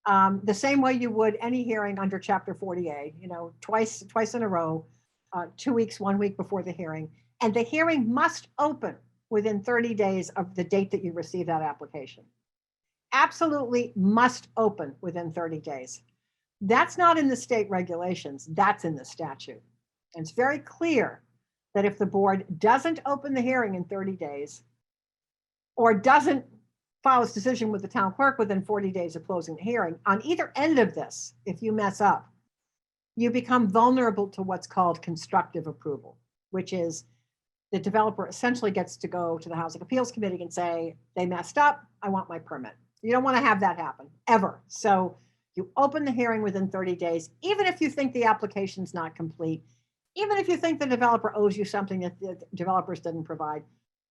the same way you would any hearing under Chapter 40A, twice in a row, 2 weeks, 1 week before the hearing. And the hearing must open within 30 days of the date that you receive that application. Absolutely must open within 30 days. That's not in the state regulations, that's in the statute. And it's very clear that if the board doesn't open the hearing in 30 days or doesn't file its decision with the town clerk within 40 days of closing the hearing, on either end of this, if you mess up, you become vulnerable to what's called constructive approval, which is the developer essentially gets to go to the Housing Appeals Committee and say, they messed up, I want my permit. You don't want to have that happen, ever. So you open the hearing within 30 days, even if you think the application's not complete, even if you think the developer owes you something that the developers didn't provide,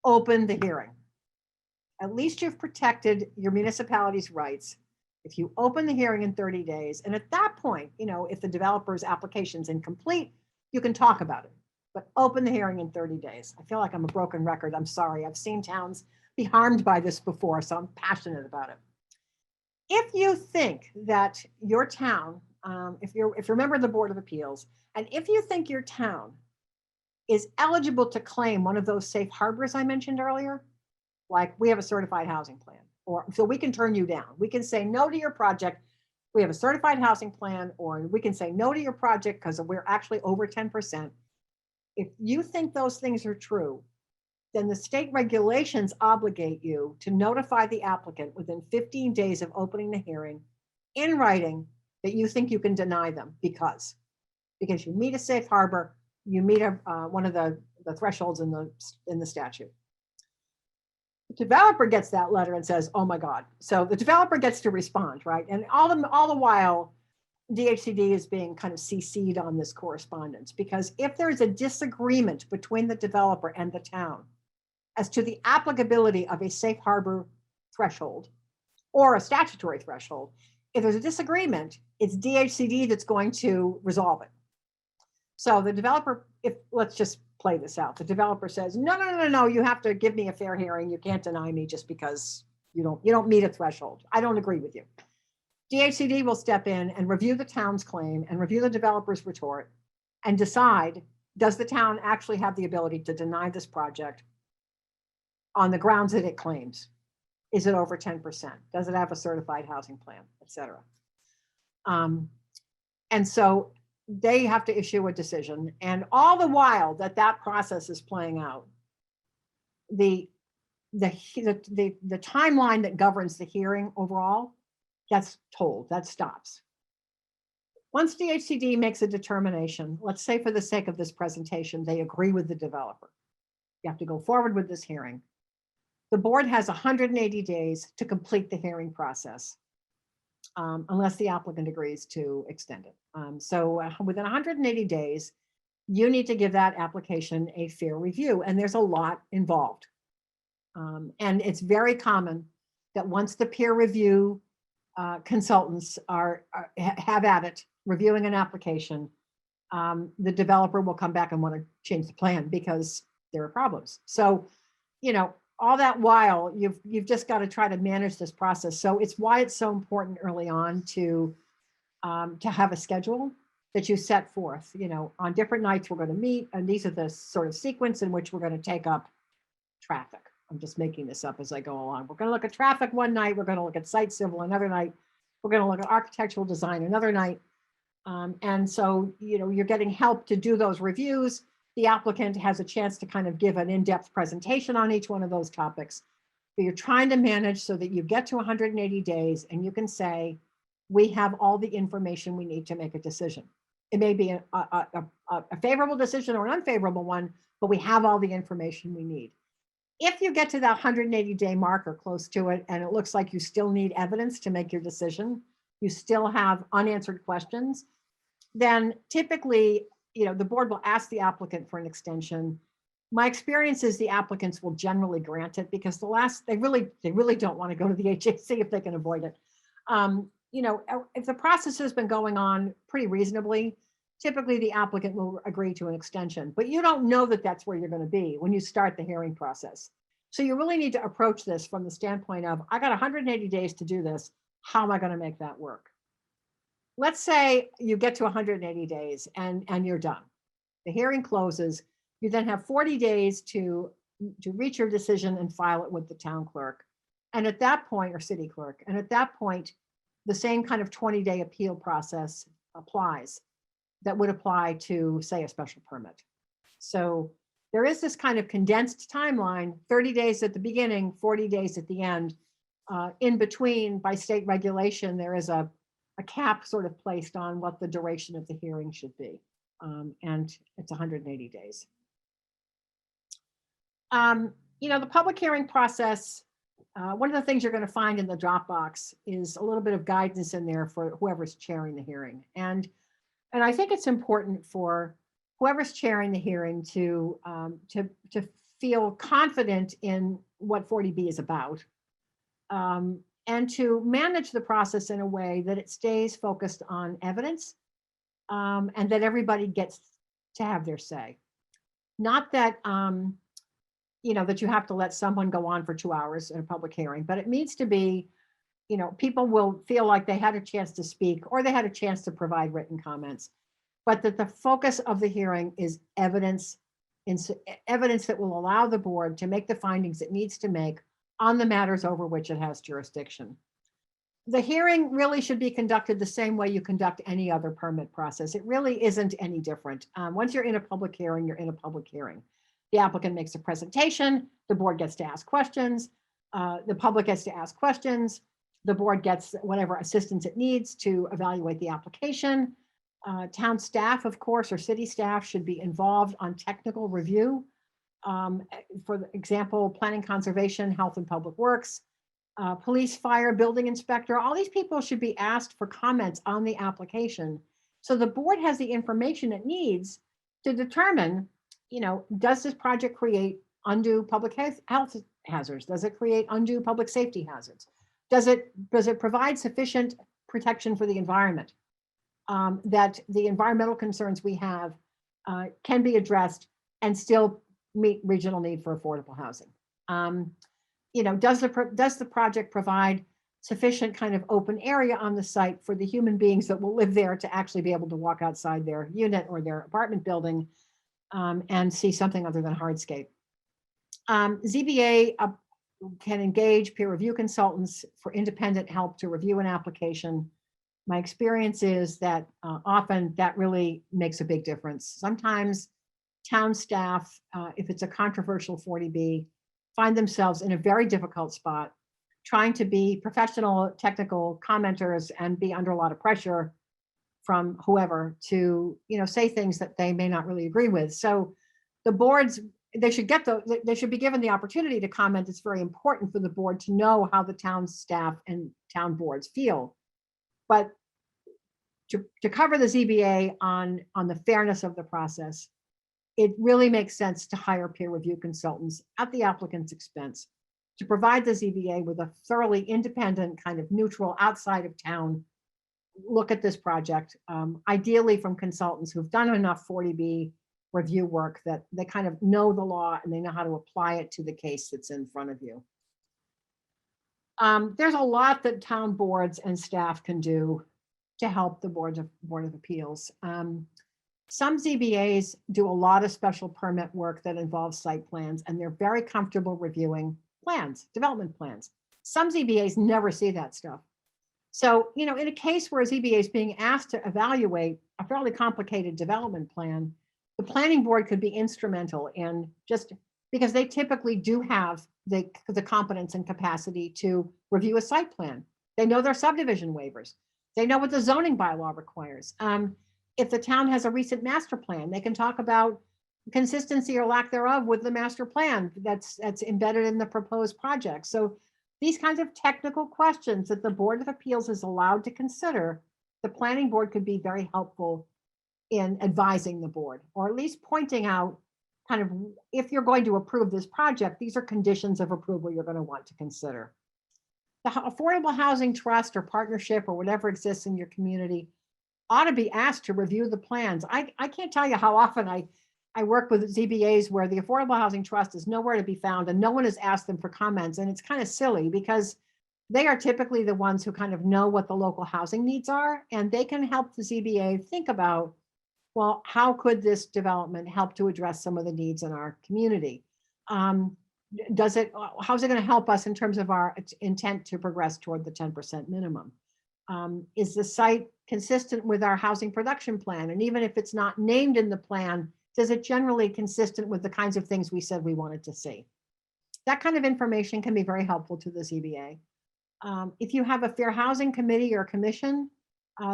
open the hearing. At least you've protected your municipality's rights if you open the hearing in 30 days. And at that point, if the developer's application's incomplete, you can talk about it, but open the hearing in 30 days. I feel like I'm a broken record. I'm sorry. I've seen towns be harmed by this before, so I'm passionate about it. If you think that your town, if you're a member of the Board of Appeals, and if you think your town is eligible to claim one of those safe harbors I mentioned earlier, like we have a certified housing plan, or so we can turn you down. We can say no to your project. We have a certified housing plan, or we can say no to your project because we're actually over 10%. If you think those things are true, then the state regulations obligate you to notify the applicant within 15 days of opening the hearing in writing that you think you can deny them because you meet a safe harbor, you meet one of the thresholds in the statute. The developer gets that letter and says, oh my God. So the developer gets to respond, right? And all the while, DHCD is being kind of CC'd on this correspondence, because if there's a disagreement between the developer and the town as to the applicability of a safe harbor threshold or a statutory threshold, if there's a disagreement, it's DHCD that's going to resolve it. So the developer, let's just play this out. The developer says, no, you have to give me a fair hearing. You can't deny me just because you don't meet a threshold. I don't agree with you. DHCD will step in and review the town's claim and review the developer's retort and decide, does the town actually have the ability to deny this project on the grounds that it claims? Is it over 10%? Does it have a certified housing plan, et cetera? And so they have to issue a decision. And all the while that process is playing out, the timeline that governs the hearing overall, that's told, that stops. Once DHCD makes a determination, let's say for the sake of this presentation, they agree with the developer. You have to go forward with this hearing. The board has 180 days to complete the hearing process, unless the applicant agrees to extend it. So within 180 days, you need to give that application a fair review, and there's a lot involved. And it's very common that once the peer review consultants have at it reviewing an application, the developer will come back and want to change the plan because there are problems. So, all that while you've just got to try to manage this process. So it's why it's so important early on to have a schedule that you set forth. On different nights we're going to meet, and these are the sort of sequence in which we're going to take up traffic. I'm just making this up as I go along. We're going to look at traffic one night. We're going to look at site civil another night. We're going to look at architectural design another night. And so, you're getting help to do those reviews. The applicant has a chance to kind of give an in-depth presentation on each one of those topics. But you're trying to manage so that you get to 180 days and you can say, we have all the information we need to make a decision. It may be a favorable decision or an unfavorable one, but we have all the information we need. If you get to that 180-day mark or close to it, and it looks like you still need evidence to make your decision, you still have unanswered questions, then typically, the board will ask the applicant for an extension. My experience is the applicants will generally grant it because they really don't want to go to the HAC if they can avoid it. If the process has been going on pretty reasonably, typically the applicant will agree to an extension, but you don't know that that's where you're going to be when you start the hearing process. So you really need to approach this from the standpoint of, I got 180 days to do this. How am I going to make that work? Let's say you get to 180 days and you're done. The hearing closes. You then have 40 days to reach your decision and file it with the town clerk. And at that point, or city clerk, and at that point, the same kind of 20-day appeal process applies that would apply to, say, a special permit. So there is this kind of condensed timeline, 30 days at the beginning, 40 days at the end. In between, by state regulation, there is a cap sort of placed on what the duration of the hearing should be. And it's 180 days. The public hearing process, one of the things you're going to find in the Dropbox is a little bit of guidance in there for whoever's chairing the hearing. And I think it's important for whoever's chairing the hearing to feel confident in what 40B is about, and to manage the process in a way that it stays focused on evidence, and that everybody gets to have their say. Not that that you have to let someone go on for 2 hours in a public hearing, but it needs to be, people will feel like they had a chance to speak or they had a chance to provide written comments, but that the focus of the hearing is evidence that will allow the board to make the findings it needs to make on the matters over which it has jurisdiction. The hearing really should be conducted the same way you conduct any other permit process. It really isn't any different. Once you're in a public hearing, you're in a public hearing. The applicant makes a presentation, the board gets to ask questions, the public gets to ask questions, the board gets whatever assistance it needs to evaluate the application. Town staff, of course, or city staff should be involved on technical review. For example, planning, conservation, health and public works, police, fire, building inspector, all these people should be asked for comments on the application. So the board has the information it needs to determine, does this project create undue public health hazards? Does it create undue public safety hazards? Does it provide sufficient protection for the environment? That the environmental concerns we have can be addressed and still meet regional need for affordable housing. Does the project provide sufficient kind of open area on the site for the human beings that will live there to actually be able to walk outside their unit or their apartment building and see something other than hardscape? ZBA can engage peer review consultants for independent help to review an application. My experience is that often that really makes a big difference. Sometimes town staff, if it's a controversial 40B, find themselves in a very difficult spot, trying to be professional technical commenters and be under a lot of pressure from whoever to say things that they may not really agree with. So the boards, they should be given the opportunity to comment. It's very important for the board to know how the town staff and town boards feel. But to cover the ZBA on the fairness of the process, it really makes sense to hire peer review consultants at the applicant's expense to provide the ZBA with a thoroughly independent, kind of neutral, outside of town look at this project, ideally from consultants who've done enough 40B review work that they kind of know the law and they know how to apply it to the case that's in front of you. There's a lot that town boards and staff can do to help the Board of Appeals. Some ZBAs do a lot of special permit work that involves site plans, and they're very comfortable reviewing plans, development plans. Some ZBAs never see that stuff. So, you know, in a case where a ZBA is being asked to evaluate a fairly complicated development plan, the planning board could be instrumental in just because they typically do have the competence and capacity to review a site plan. They know their subdivision waivers. They know what the zoning bylaw requires. If the town has a recent master plan, they can talk about consistency or lack thereof with the master plan that's embedded in the proposed project. So these kinds of technical questions that the Board of Appeals is allowed to consider, the planning board could be very helpful in advising the board, or at least pointing out kind of, if you're going to approve this project, these are conditions of approval you're going to want to consider. The Affordable Housing Trust or partnership or whatever exists in your community ought to be asked to review the plans. I can't tell you how often I work with ZBAs where the Affordable Housing Trust is nowhere to be found and no one has asked them for comments. And it's kind of silly because they are typically the ones who kind of know what the local housing needs are, and they can help the ZBA think about, well, how could this development help to address some of the needs in our community? How's it going to help us in terms of our intent to progress toward the 10% minimum? Is the site consistent with our housing production plan? And even if it's not named in the plan, is it generally consistent with the kinds of things we said we wanted to see? That kind of information can be very helpful to the ZBA. If you have a fair housing committee or commission,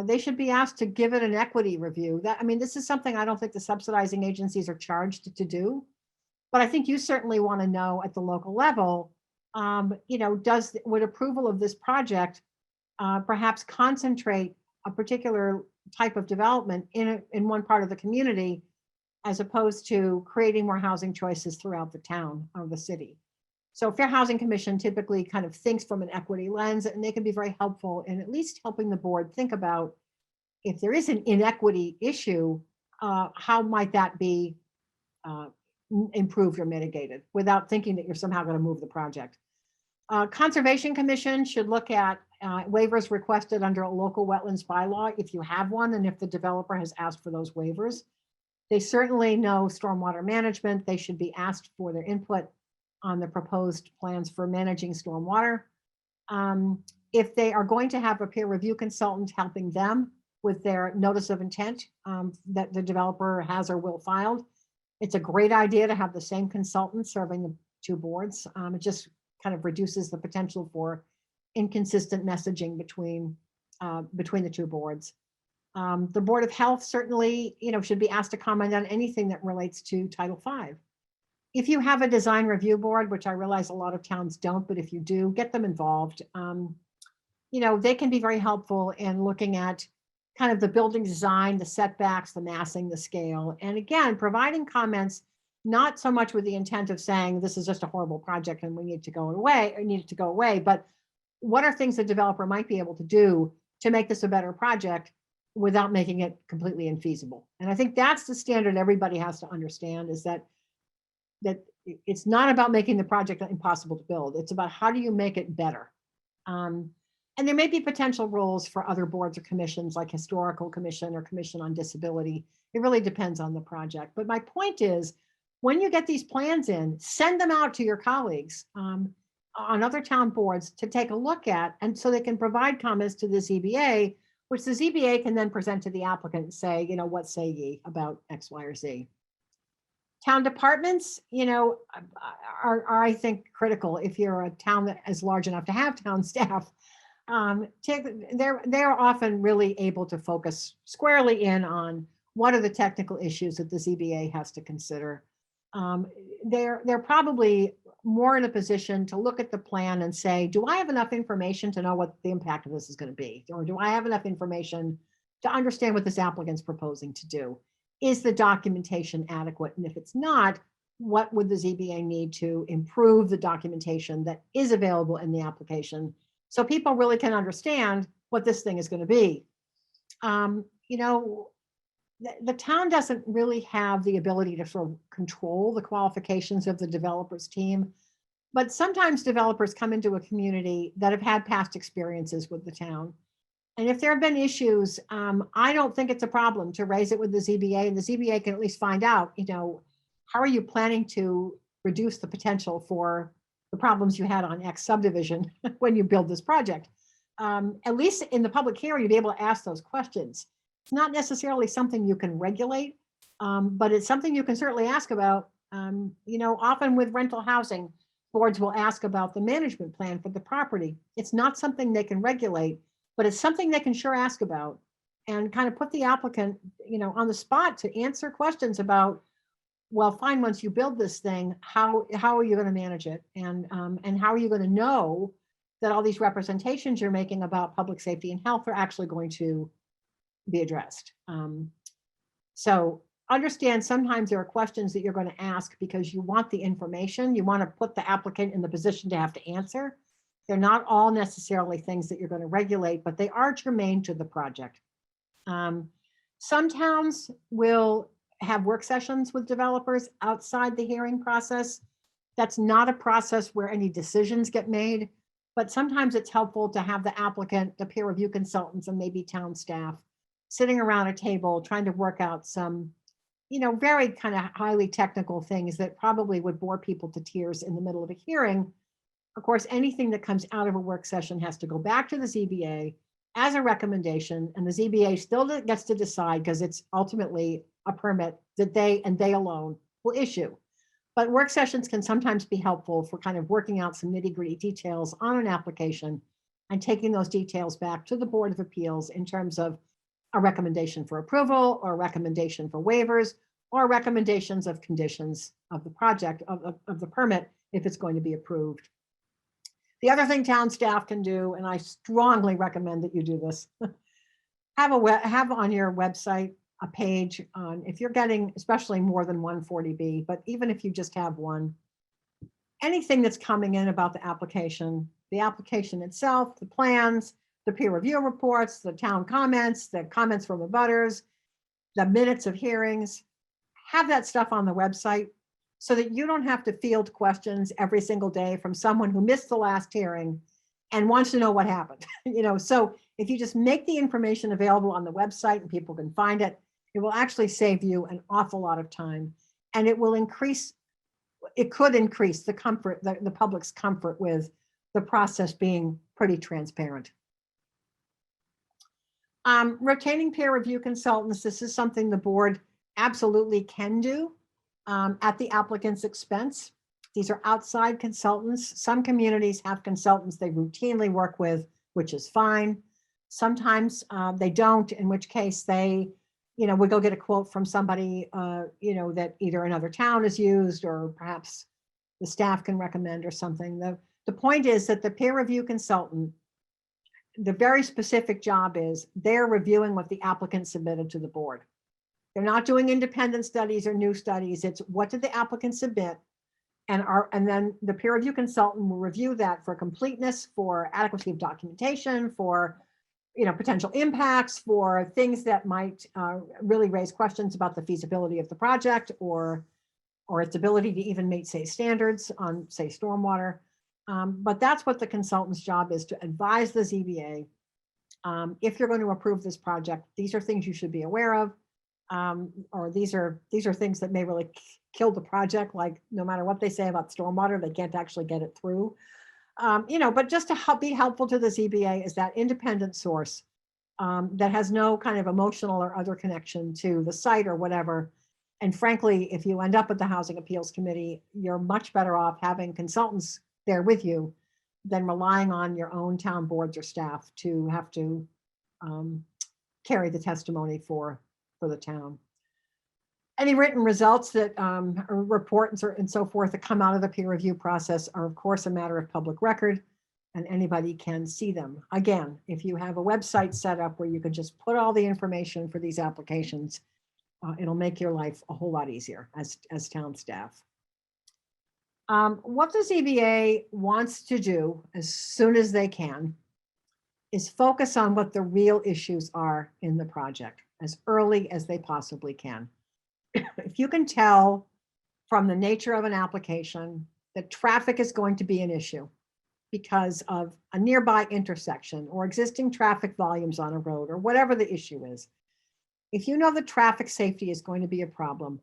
they should be asked to give it an equity review. I mean, this is something I don't think the subsidizing agencies are charged to do, but I think you certainly want to know at the local level, you know, would approval of this project perhaps concentrate a particular type of development in one part of the community, as opposed to creating more housing choices throughout the town or the city. So Fair Housing Commission typically kind of thinks from an equity lens, and they can be very helpful in at least helping the board think about, if there is an inequity issue, how might that be improved or mitigated without thinking that you're somehow going to move the project. Conservation Commission should look at waivers requested under a local wetlands bylaw, if you have one, and if the developer has asked for those waivers. They certainly know stormwater management. They should be asked for their input on the proposed plans for managing stormwater. If they are going to have a peer review consultant helping them with their notice of intent that the developer has or will filed, it's a great idea to have the same consultant serving the two boards. It just kind of reduces the potential for inconsistent messaging between the two boards. The Board of Health certainly, you know, should be asked to comment on anything that relates to Title V. If you have a design review board, which I realize a lot of towns don't, but if you do, get them involved. You know, they can be very helpful in looking at kind of the building design, the setbacks, the massing, the scale, and again, providing comments, not so much with the intent of saying this is just a horrible project and we need to go away or need it to go away, but what are things the developer might be able to do to make this a better project without making it completely infeasible? And I think that's the standard everybody has to understand, is that it's not about making the project impossible to build. It's about how do you make it better? And there may be potential roles for other boards or commissions like Historical Commission or Commission on Disability. It really depends on the project. But my point is, when you get these plans in, send them out to your colleagues on other town boards to take a look at, and so they can provide comments to the ZBA, which the ZBA can then present to the applicant and say, you know, what say ye about X, Y, or Z? Town departments, you know, are I think critical if you're a town that is large enough to have town staff. They're often really able to focus squarely in on what are the technical issues that the ZBA has to consider. They're probably more in a position to look at the plan and say, do I have enough information to know what the impact of this is going to be? Or do I have enough information to understand what this applicant's proposing to do? Is the documentation adequate? And if it's not, what would the ZBA need to improve the documentation that is available in the application so people really can understand what this thing is going to be? You know, the town doesn't really have the ability to sort of control the qualifications of the developer's team, but sometimes developers come into a community that have had past experiences with the town. And if there have been issues, I don't think it's a problem to raise it with the ZBA, and the ZBA can at least find out, you know, how are you planning to reduce the potential for the problems you had on X subdivision when you build this project? at least in the public hearing, you'll be able to ask those questions. It's not necessarily something you can regulate, but it's something you can certainly ask about. Often with rental housing, boards will ask about the management plan for the property. It's not something they can regulate, but it's something they can sure ask about and kind of put the applicant, on the spot to answer questions about, well, fine, once you build this thing, how are you going to manage it? And how are you going to know that all these representations you're making about public safety and health are actually going to be addressed? So understand sometimes there are questions that you're going to ask because you want the information. You want to put the applicant in the position to have to answer. They're not all necessarily things that you're going to regulate, but they are germane to the project. Some towns will have work sessions with developers outside the hearing process. That's not a process where any decisions get made, but sometimes it's helpful to have the applicant, the peer review consultants, and maybe town staff sitting around a table trying to work out some, very kind of highly technical things that probably would bore people to tears in the middle of a hearing. Of course, anything that comes out of a work session has to go back to the ZBA as a recommendation, and the ZBA still gets to decide because it's ultimately a permit that they alone will issue. But work sessions can sometimes be helpful for kind of working out some nitty-gritty details on an application and taking those details back to the Board of Appeals in terms of a recommendation for approval or a recommendation for waivers or recommendations of conditions of the project, of the permit, if it's going to be approved. The other thing town staff can do, and I strongly recommend that you do this, have on your website a page on, if you're getting especially more than one 40B, but even if you just have one, anything that's coming in about the application itself, the plans, the peer review reports, the town comments, the comments from the abutters, the minutes of hearings, have that stuff on the website so that you don't have to field questions every single day from someone who missed the last hearing and wants to know what happened. So if you just make the information available on the website and people can find it, it will actually save you an awful lot of time, and it could increase the comfort, the public's comfort with the process being pretty transparent. Retaining peer review consultants, this is something the board absolutely can do at the applicant's expense. These are outside consultants. Some communities have consultants they routinely work with, which is fine. Sometimes they don't, in which case they, we go get a quote from somebody, that either another town has used or perhaps the staff can recommend or something. The point is that the peer review consultant, the very specific job is they're reviewing what the applicant submitted to the board. They're not doing independent studies or new studies. It's what did the applicant submit? And then the peer review consultant will review that for completeness, for adequacy of documentation, for potential impacts, for things that might really raise questions about the feasibility of the project or its ability to even meet, say, standards on, say, stormwater. But that's what the consultant's job is, to advise the ZBA. If you're going to approve this project, these are things you should be aware of. Or these are things that may really kill the project, like no matter what they say about stormwater, they can't actually get it through. But just to be helpful to the ZBA is that independent source that has no kind of emotional or other connection to the site or whatever. And frankly, if you end up at the Housing Appeals Committee, you're much better off having consultants there with you than relying on your own town boards or staff to have to carry the testimony for the town. Any written results that or reports and so forth that come out of the peer review process are of course a matter of public record and anybody can see them. Again, if you have a website set up where you can just put all the information for these applications, it'll make your life a whole lot easier as town staff. What the ZBA wants to do as soon as they can is focus on what the real issues are in the project as early as they possibly can. If you can tell from the nature of an application that traffic is going to be an issue because of a nearby intersection or existing traffic volumes on a road or whatever the issue is, if you know that traffic safety is going to be a problem,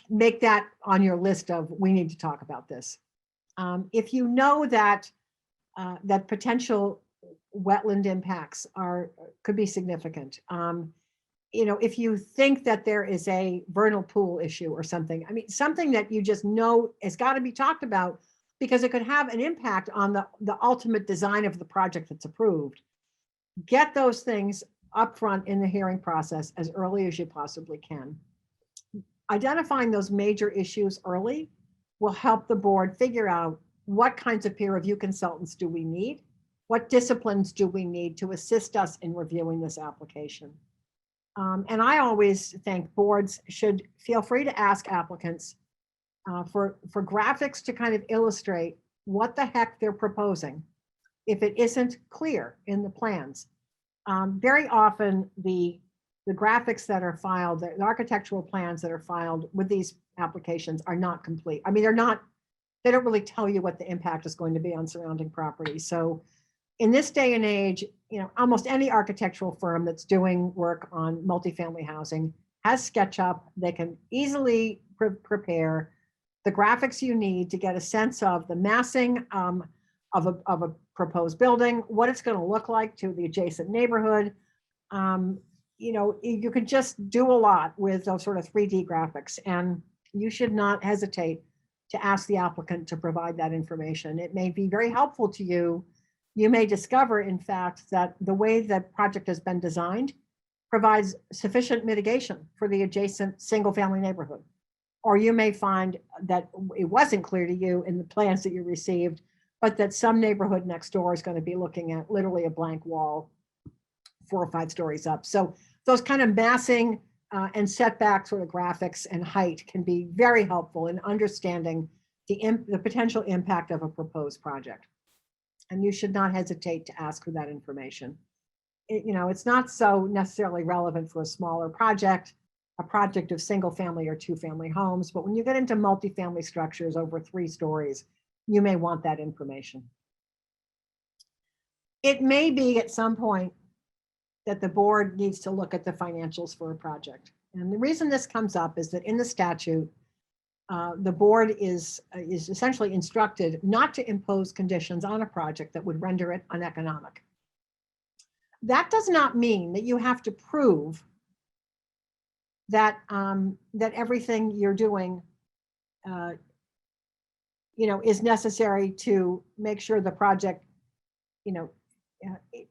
make that on your list of we need to talk about this. If you know that that potential wetland impacts could be significant. If you think that there is a vernal pool issue or something, I mean, something that you just know has got to be talked about because it could have an impact on the ultimate design of the project that's approved. Get those things up front in the hearing process as early as you possibly can. Identifying those major issues early will help the board figure out what kinds of peer review consultants do we need, what disciplines do we need to assist us in reviewing this application. And I always think boards should feel free to ask applicants for graphics to kind of illustrate what the heck they're proposing if it isn't clear in the plans. Very often the graphics that are filed, the architectural plans that are filed with these applications are not complete. I mean, they don't really tell you what the impact is going to be on surrounding property. So in this day and age, almost any architectural firm that's doing work on multifamily housing has SketchUp. They can easily prepare the graphics you need to get a sense of the massing of a proposed building, what it's going to look like to the adjacent neighborhood. You can just do a lot with those sort of 3D graphics, and you should not hesitate to ask the applicant to provide that information. It may be very helpful to you. You may discover, in fact, that the way that project has been designed provides sufficient mitigation for the adjacent single-family neighborhood. Or you may find that it wasn't clear to you in the plans that you received, but that some neighborhood next door is going to be looking at literally a blank wall 4 or 5 stories up. So those kind of massing and setback sort of graphics and height can be very helpful in understanding the potential impact of a proposed project. And you should not hesitate to ask for that information. It's not so necessarily relevant for a smaller project, a project of single family or 2-family homes, but when you get into multifamily structures over 3 stories, you may want that information. It may be at some point that the board needs to look at the financials for a project. And the reason this comes up is that in the statute, the board is essentially instructed not to impose conditions on a project that would render it uneconomic. That does not mean that you have to prove that that everything you're doing is necessary to make sure the project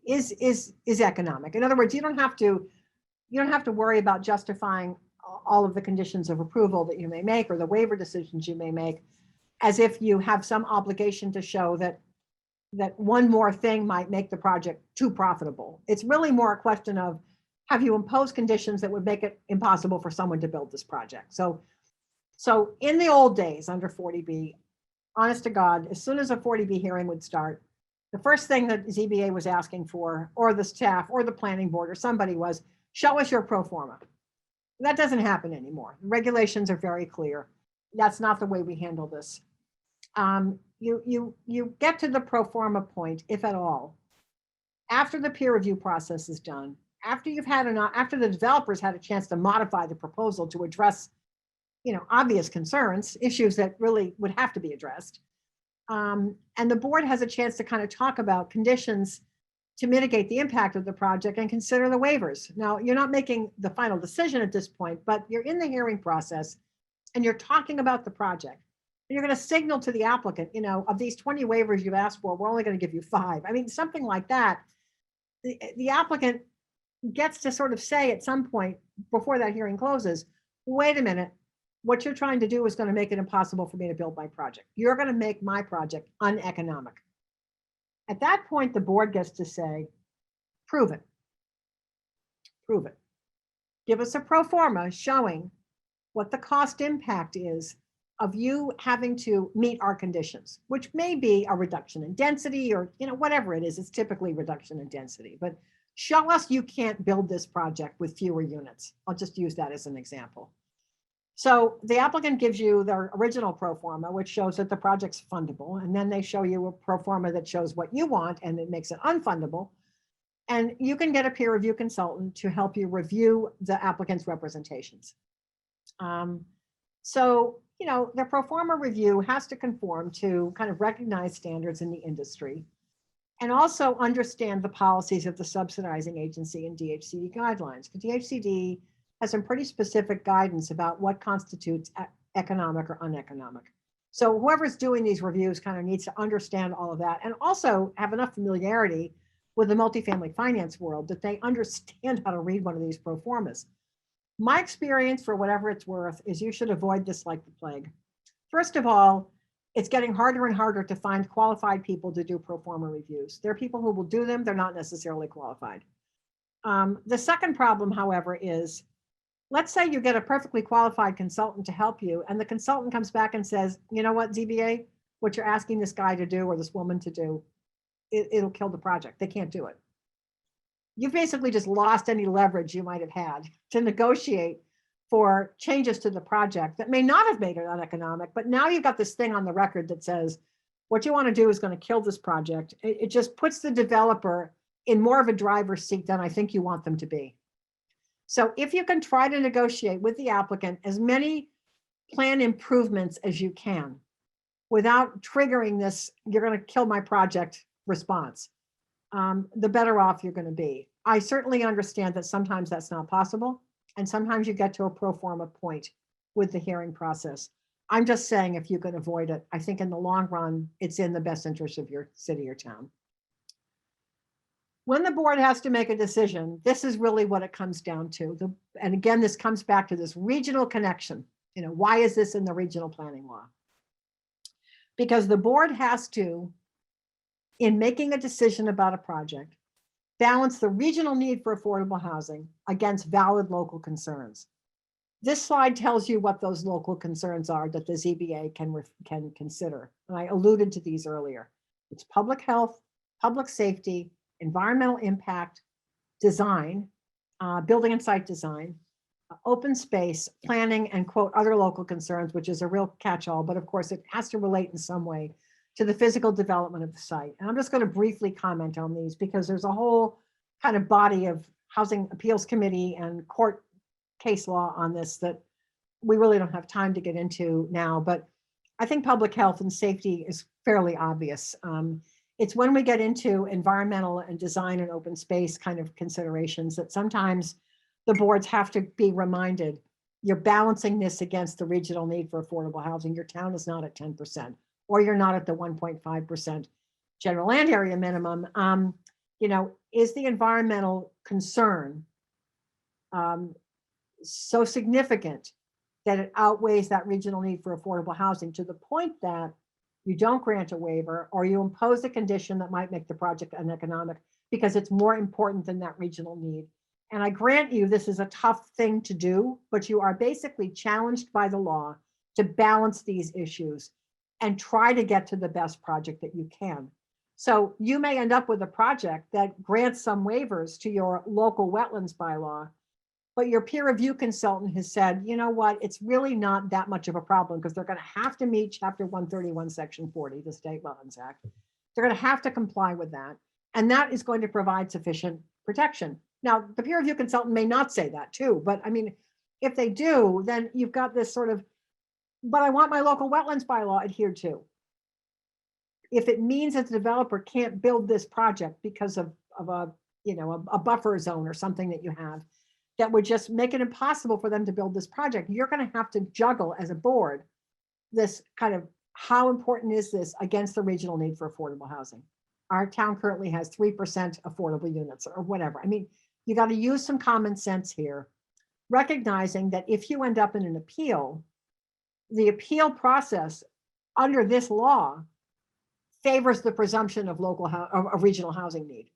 is economic. In other words, you don't have to worry about justifying all of the conditions of approval that you may make or the waiver decisions you may make as if you have some obligation to show that one more thing might make the project too profitable. It's really more a question of, have you imposed conditions that would make it impossible for someone to build this project? So in the old days under 40B, honest to God, as soon as a 40B hearing would start, the first thing that ZBA was asking for, or the staff or the planning board or somebody, was, show us your pro forma. That doesn't happen anymore. The regulations are very clear. That's not the way we handle this. You get to the pro forma point, if at all, after the peer review process is done, after the developers had a chance to modify the proposal to address, obvious concerns, issues that really would have to be addressed. And the board has a chance to kind of talk about conditions to mitigate the impact of the project and consider the waivers. Now, you're not making the final decision at this point, but you're in the hearing process and you're talking about the project. And you're going to signal to the applicant, of these 20 waivers you've asked for, we're only going to give you 5. I mean, something like that. The applicant gets to sort of say at some point before that hearing closes, wait a minute, what you're trying to do is going to make it impossible for me to build my project. You're going to make my project uneconomic. At that point, the board gets to say, prove it. Prove it. Give us a pro forma showing what the cost impact is of you having to meet our conditions, which may be a reduction in density or whatever it is. It's typically reduction in density, but show us you can't build this project with fewer units. I'll just use that as an example. So the applicant gives you their original pro forma, which shows that the project's fundable, and then they show you a pro forma that shows what you want and it makes it unfundable. And you can get a peer review consultant to help you review the applicant's representations. The pro forma review has to conform to kind of recognized standards in the industry. and also understand the policies of the subsidizing agency and DHCD guidelines. The DHCD has some pretty specific guidance about what constitutes economic or uneconomic. So whoever's doing these reviews kind of needs to understand all of that and also have enough familiarity with the multifamily finance world that they understand how to read one of these pro formas. My experience, for whatever it's worth, is you should avoid this like the plague. First of all, it's getting harder and harder to find qualified people to do pro forma reviews. There are people who will do them, they're not necessarily qualified. The second problem, however, is let's say you get a perfectly qualified consultant to help you, and the consultant comes back and says, you know what, ZBA, what you're asking this guy to do or this woman to do, it'll kill the project. They can't do it. You've basically just lost any leverage you might have had to negotiate for changes to the project that may not have made it uneconomic, but now you've got this thing on the record that says, what you want to do is going to kill this project. It just puts the developer in more of a driver's seat than I think you want them to be. So if you can try to negotiate with the applicant as many plan improvements as you can without triggering this, you're going to kill my project response, the better off you're going to be. I certainly understand that sometimes that's not possible. And sometimes you get to a pro forma point with the hearing process. I'm just saying if you can avoid it, I think in the long run, it's in the best interest of your city or town. When the board has to make a decision, this is really what it comes down to. And again, this comes back to this regional connection. You know, why is this in the regional planning law? Because the board has to, in making a decision about a project, balance the regional need for affordable housing against valid local concerns. This slide tells you what those local concerns are that the ZBA can consider. And I alluded to these earlier. It's public health, public safety, environmental impact, design, building and site design, open space, planning, and quote, other local concerns, which is a real catch-all, but of course it has to relate in some way to the physical development of the site. And I'm just going to briefly comment on these because there's a whole kind of body of housing appeals committee and court case law on this that we really don't have time to get into now, but I think public health and safety is fairly obvious. It's when we get into environmental and design and open space kind of considerations that sometimes the boards have to be reminded, you're balancing this against the regional need for affordable housing. Your town is not at 10%, or you're not at the 1.5% general land area minimum. You know, is the environmental concern so significant that it outweighs that regional need for affordable housing to the point that you don't grant a waiver or you impose a condition that might make the project uneconomic because it's more important than that regional need? And I grant you this is a tough thing to do, but you are basically challenged by the law to balance these issues and try to get to the best project that you can. So you may end up with a project that grants some waivers to your local wetlands bylaw, but your peer review consultant has said, you know what, it's really not that much of a problem because they're going to have to meet Chapter 131, Section 40, the State Wetlands Act. They're going to have to comply with that. And that is going to provide sufficient protection. Now, the peer review consultant may not say that too, but I mean, if they do, then you've got this sort of, but I want my local wetlands bylaw adhered to. If it means that the developer can't build this project because of a buffer zone or something that you have, that would just make it impossible for them to build this project, you're going to have to juggle as a board this kind of how important is this against the regional need for affordable housing. Our town currently has 3% affordable units or whatever. I mean, you got to use some common sense here, recognizing that if you end up in an appeal, the appeal process under this law favors the presumption of regional housing need.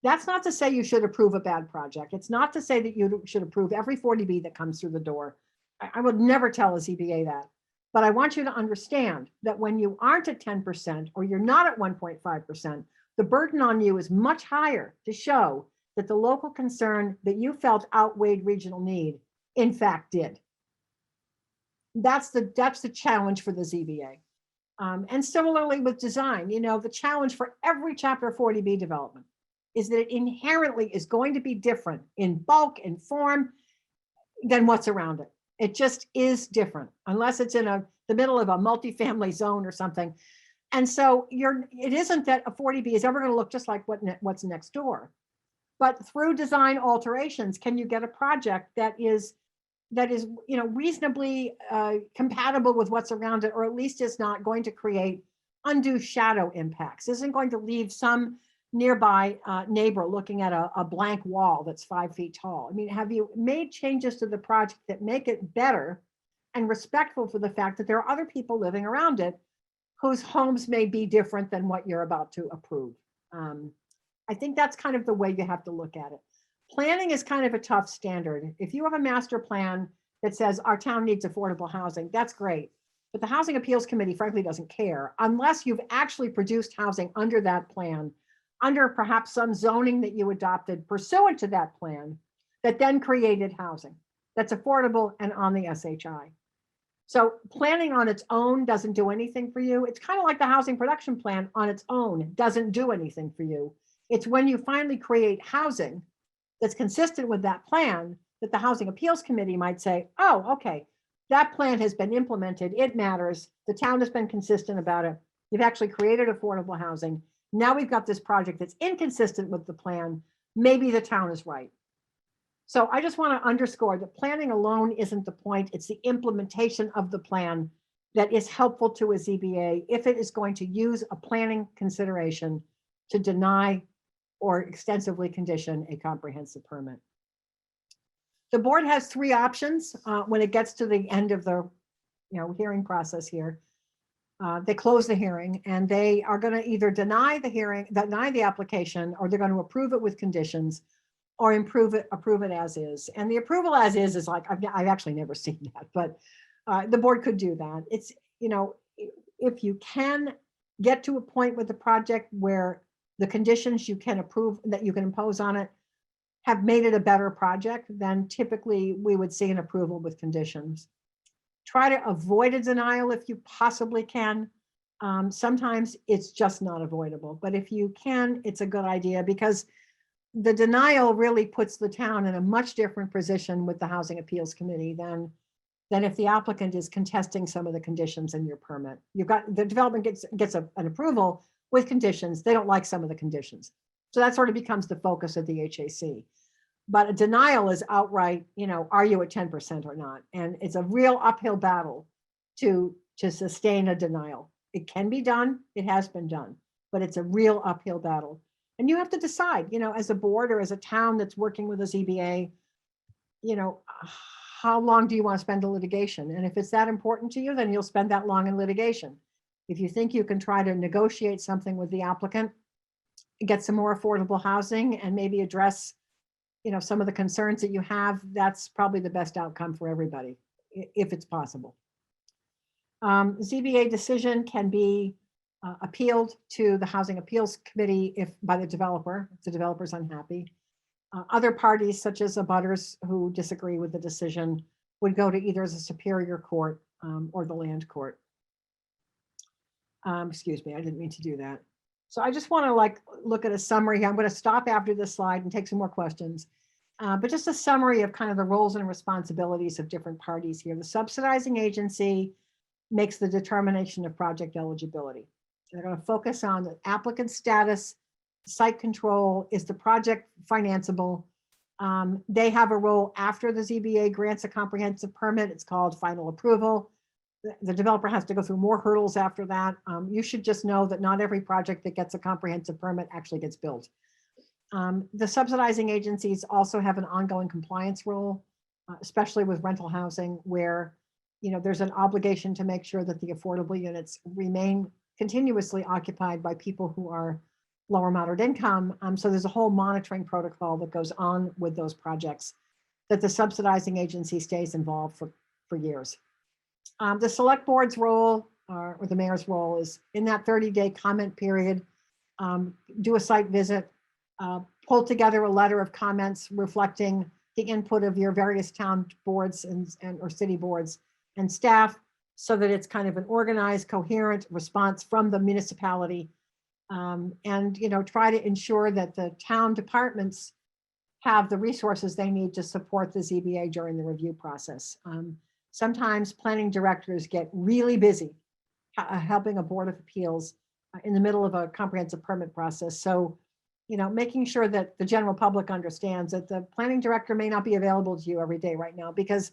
That's not to say you should approve a bad project. It's not to say that you should approve every 40B that comes through the door. I would never tell a ZBA that. But I want you to understand that when you aren't at 10% or you're not at 1.5%, the burden on you is much higher to show that the local concern that you felt outweighed regional need, in fact, did. That's the challenge for the ZBA. And similarly with design, you know, the challenge for every Chapter 40B development is that it inherently is going to be different in bulk and form than what's around it. It just is different, unless it's in the middle of a multifamily zone or something. And so it isn't that a 40B is ever going to look just like what's next door. But through design alterations, can you get a project that is reasonably compatible with what's around it, or at least is not going to create undue shadow impacts, isn't going to leave some nearby neighbor looking at a blank wall that's 5 feet tall. I mean, have you made changes to the project that make it better and respectful for the fact that there are other people living around it whose homes may be different than what you're about to approve? I think that's kind of the way you have to look at it. Planning is kind of a tough standard. If you have a master plan that says our town needs affordable housing, that's great. But the Housing Appeals Committee frankly doesn't care unless you've actually produced housing under that plan, under perhaps some zoning that you adopted pursuant to that plan that then created housing that's affordable and on the SHI. So planning on its own doesn't do anything for you. It's kind of like the housing production plan on its own doesn't do anything for you. It's when you finally create housing that's consistent with that plan that the Housing Appeals Committee might say, oh, okay, that plan has been implemented. It matters. The town has been consistent about it. You've actually created affordable housing. Now we've got this project that's inconsistent with the plan. Maybe the town is right. So I just want to underscore that planning alone isn't the point. It's the implementation of the plan that is helpful to a ZBA if it is going to use a planning consideration to deny or extensively condition a comprehensive permit. The board has 3 options when it gets to the end of the hearing process here. They close the hearing and they are going to either deny the application, or they're going to approve it with conditions, or approve it as is. And the approval as is like, I've actually never seen that, but the board could do that. It's, if you can get to a point with the project where the conditions you can approve, that you can impose on it, have made it a better project, then typically we would see an approval with conditions. Try to avoid a denial if you possibly can. Sometimes it's just not avoidable, but if you can, it's a good idea, because the denial really puts the town in a much different position with the Housing Appeals Committee than if the applicant is contesting some of the conditions in your permit. You've got, the development gets an approval with conditions. They don't like some of the conditions. So that sort of becomes the focus of the HAC. But a denial is outright, are you at 10% or not? And it's a real uphill battle to sustain a denial. It can be done, it has been done, but it's a real uphill battle. And you have to decide, as a board or as a town that's working with a ZBA, how long do you want to spend on litigation? And if it's that important to you, then you'll spend that long in litigation. If you think you can try to negotiate something with the applicant, get some more affordable housing and maybe address, some of the concerns that you have, that's probably the best outcome for everybody, if it's possible. ZBA decision can be appealed to the Housing Appeals Committee by the developer, if the developer's unhappy. Other parties, such as abutters who disagree with the decision, would go to either the Superior Court or the Land Court. Excuse me, I didn't mean to do that. So I just want to look at a summary here. I'm going to stop after this slide and take some more questions. But just a summary of kind of the roles and responsibilities of different parties here. The subsidizing agency makes the determination of project eligibility. They're going to focus on the applicant status, site control, is the project financeable. They have a role after the ZBA grants a comprehensive permit. It's called final approval. The developer has to go through more hurdles after that. You should just know that not every project that gets a comprehensive permit actually gets built. The subsidizing agencies also have an ongoing compliance role, especially with rental housing, where there's an obligation to make sure that the affordable units remain continuously occupied by people who are lower moderate income. So there's a whole monitoring protocol that goes on with those projects that the subsidizing agency stays involved for years. The select board's role or the mayor's role is in that 30-day comment period, do a site visit, pull together a letter of comments reflecting the input of your various town boards or city boards and staff, so that it's kind of an organized, coherent response from the municipality, and try to ensure that the town departments have the resources they need to support the ZBA during the review process. Sometimes planning directors get really busy helping a Board of Appeals in the middle of a comprehensive permit process. So, making sure that the general public understands that the planning director may not be available to you every day right now because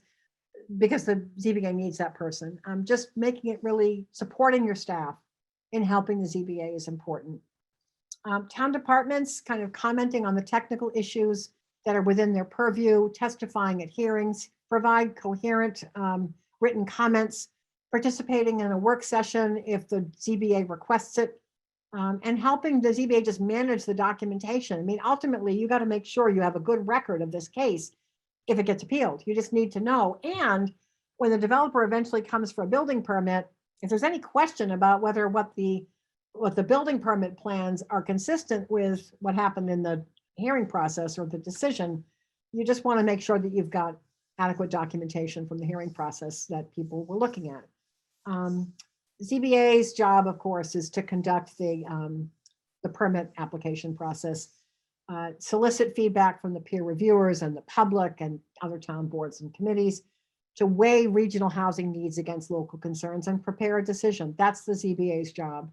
the ZBA needs that person. Just making it really supporting your staff in helping the ZBA is important. Town departments kind of commenting on the technical issues that are within their purview, testifying at hearings, provide coherent written comments, participating in a work session if the ZBA requests it, and helping the ZBA just manage the documentation. I mean, ultimately, you got to make sure you have a good record of this case if it gets appealed. You just need to know. And when the developer eventually comes for a building permit, if there's any question about whether what the building permit plans are consistent with what happened in the hearing process or the decision, you just want to make sure that you've got adequate documentation from the hearing process that people were looking at. ZBA's job, of course, is to conduct the permit application process, solicit feedback from the peer reviewers and the public and other town boards and committees, to weigh regional housing needs against local concerns and prepare a decision. That's the ZBA's job.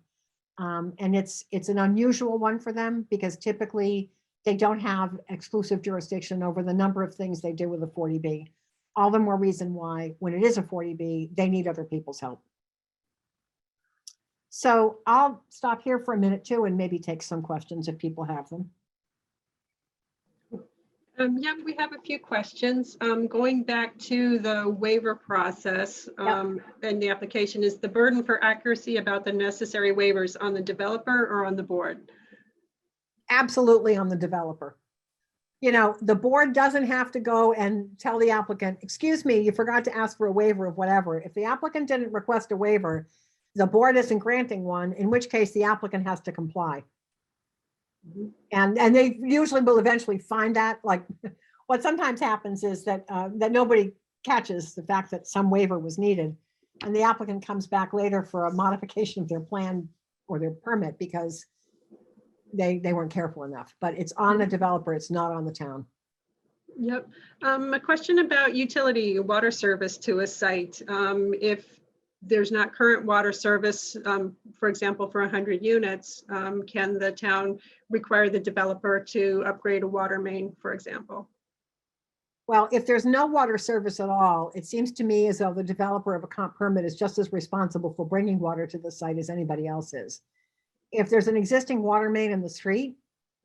And it's an unusual one for them because typically they don't have exclusive jurisdiction over the number of things they do with a 40B. All the more reason why, when it is a 40B, they need other people's help. So I'll stop here for a minute too and maybe take some questions if people have them. Yeah, we have a few questions. Going back to the waiver process and the application, is the burden for accuracy about the necessary waivers on the developer or on the board? Absolutely on the developer. The board doesn't have to go and tell the applicant, excuse me, you forgot to ask for a waiver of whatever. If the applicant didn't request a waiver, the board isn't granting one, in which case the applicant has to comply. And they usually will eventually find that. Like what sometimes happens is that that nobody catches the fact that some waiver was needed, and the applicant comes back later for a modification of their plan or their permit because they weren't careful enough. But it's on the developer, it's not on the town. Yep. A question about utility water service to a site. If there's not current water service, for example, for 100 units, can the town require the developer to upgrade a water main, for example? Well, if there's no water service at all, it seems to me as though the developer of a comp permit is just as responsible for bringing water to the site as anybody else is. If there's an existing water main in the street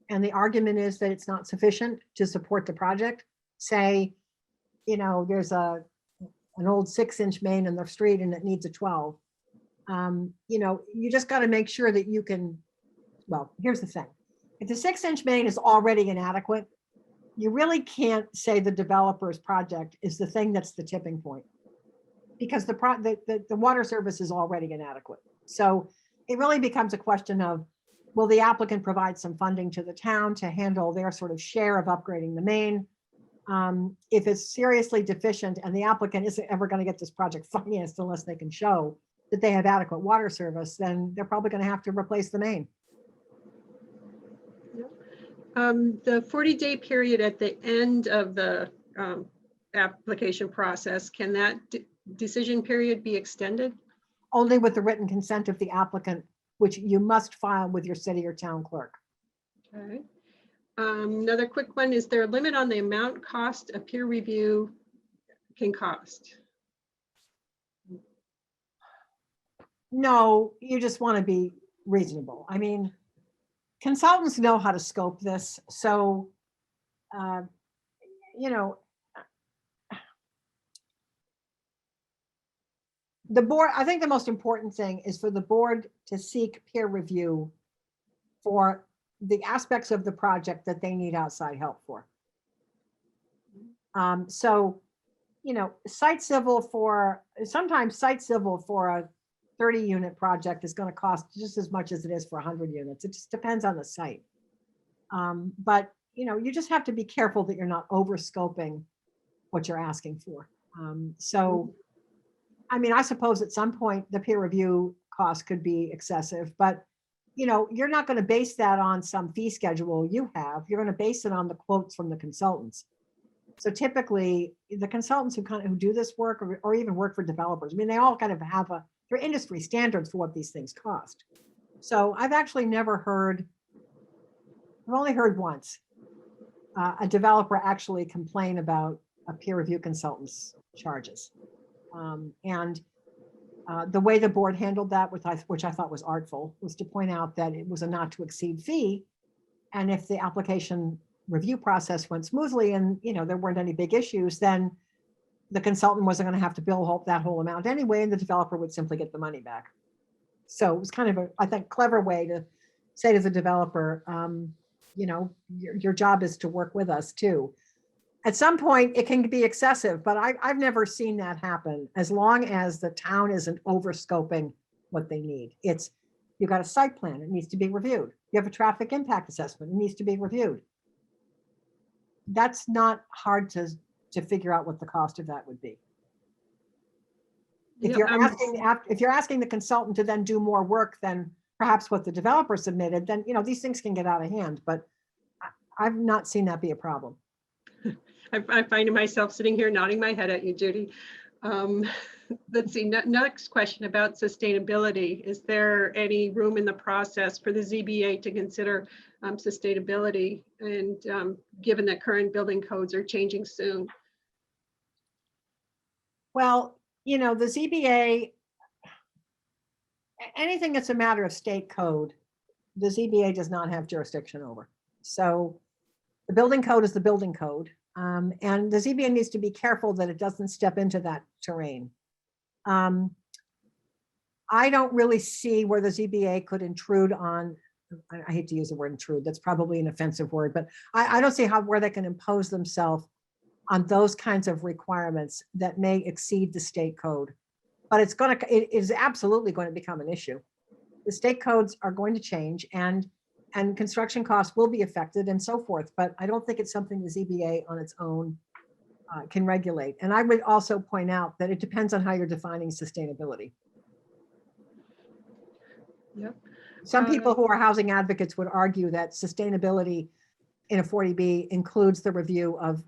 and the argument is that it's not sufficient to support the project, say, there's an old 6-inch main in the street and it needs a 12. You just got to make sure that you can, well, here's the thing. If the 6-inch main is already inadequate, you really can't say the developer's project is the thing that's the tipping point because the water service is already inadequate. So it really becomes a question of, will the applicant provide some funding to the town to handle their sort of share of upgrading the main? If it's seriously deficient and the applicant isn't ever going to get this project financed unless they can show that they have adequate water service, then they're probably going to have to replace the main. The 40-day period at the end of the application process, can that decision period be extended? Only with the written consent of the applicant, which you must file with your city or town clerk. Okay. Another quick one, is there a limit on the amount cost a peer review can cost? No, you just want to be reasonable. I mean, consultants know how to scope this. So, the board, I think the most important thing is for the board to seek peer review for the aspects of the project that they need outside help for. So, sometimes site civil for a 30-unit project is going to cost just as much as it is for 100 units. It just depends on the site. But, you just have to be careful that you're not over-scoping what you're asking for. So, I mean, I suppose at some point the peer review cost could be excessive, but you're not going to base that on some fee schedule you have. You're going to base it on the quotes from the consultants. So typically the consultants who do this work or even work for developers, I mean, they all kind of have a there are industry standards for what these things cost. So I've actually never heard, I've only heard once, a developer actually complain about a peer review consultant's charges. And the way the board handled that, which I thought was artful, was to point out that it was a not to exceed fee. And if the application review process went smoothly and there weren't any big issues, then the consultant wasn't going to have to bill that whole amount anyway, and the developer would simply get the money back. So it was kind of I think, clever way to say to the developer, your job is to work with us too. At some point, it can be excessive, but I've never seen that happen as long as the town isn't overscoping what they need. You got a site plan, it needs to be reviewed. You have a traffic impact assessment, it needs to be reviewed. That's not hard to figure out what the cost of that would be. If you're asking the consultant to then do more work than perhaps what the developer submitted, then these things can get out of hand. But I've not seen that be a problem. I find myself sitting here nodding my head at you, Judy. Let's see, next question about sustainability. Is there any room in the process for the ZBA to consider sustainability, and given that current building codes are changing soon? Well, the ZBA, anything that's a matter of state code, the ZBA does not have jurisdiction over. So the building code is the building code. And the ZBA needs to be careful that it doesn't step into that terrain. I don't really see where the ZBA could intrude on, I hate to use the word intrude, that's probably an offensive word, but I don't see where they can impose themselves on those kinds of requirements that may exceed the state code. But it is absolutely going to become an issue. The state codes are going to change, and construction costs will be affected and so forth, but I don't think it's something the ZBA on its own can regulate. And I would also point out that it depends on how you're defining sustainability. Yep. Some people who are housing advocates would argue that sustainability in a 40B includes the review of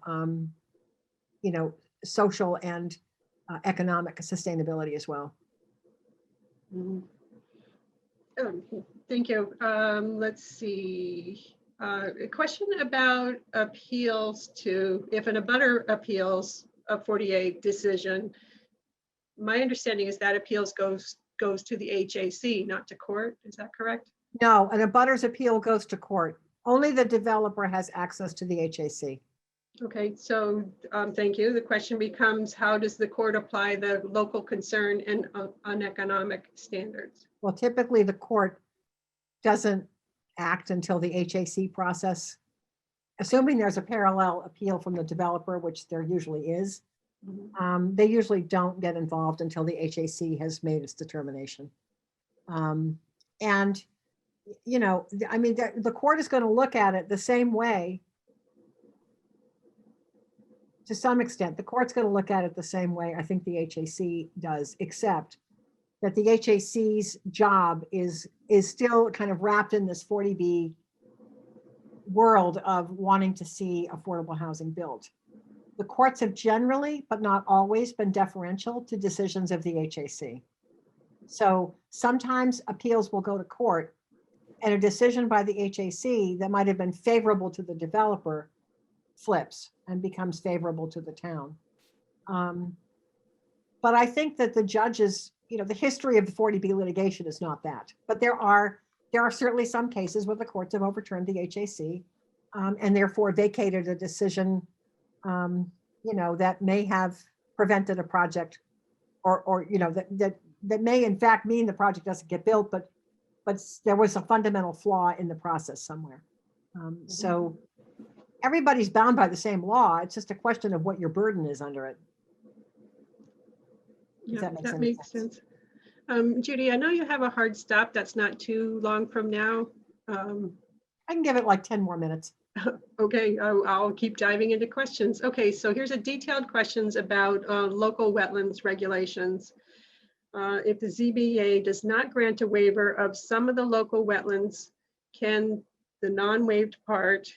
social and economic sustainability as well. Mm-hmm. Thank you. Let's see. A question about appeals if an abutter appeals a 48 decision. My understanding is that appeals goes to the HAC, not to court. Is that correct? No, an abutter's appeal goes to court. Only the developer has access to the HAC. Okay, so thank you. The question becomes, how does the court apply the local concern and uneconomic standards? Well, typically the court doesn't act until the HAC process, assuming there's a parallel appeal from the developer, which there usually is. Mm-hmm. They usually don't get involved until the HAC has made its determination. And, the court is going to look at it the same way. To some extent, the court's going to look at it the same way I think the HAC does, except that the HAC's job is still kind of wrapped in this 40B world of wanting to see affordable housing built. The courts have generally, but not always, been deferential to decisions of the HAC. So sometimes appeals will go to court, and a decision by the HAC that might have been favorable to the developer flips and becomes favorable to the town. But I think that the judges, the history of the 40B litigation is not that. But there are certainly some cases where the courts have overturned the HAC and therefore vacated a decision, that may have prevented a project, or that may in fact mean the project doesn't get built, but there was a fundamental flaw in the process somewhere. So everybody's bound by the same law. It's just a question of what your burden is under it. Yeah, that makes sense. Judy, I know you have a hard stop. That's not too long from now. I can give it like 10 more minutes. Okay, I'll keep diving into questions. Okay, so here's a detailed questions about local wetlands regulations. If the ZBA does not grant a waiver of some of the local wetlands, can the non-waived part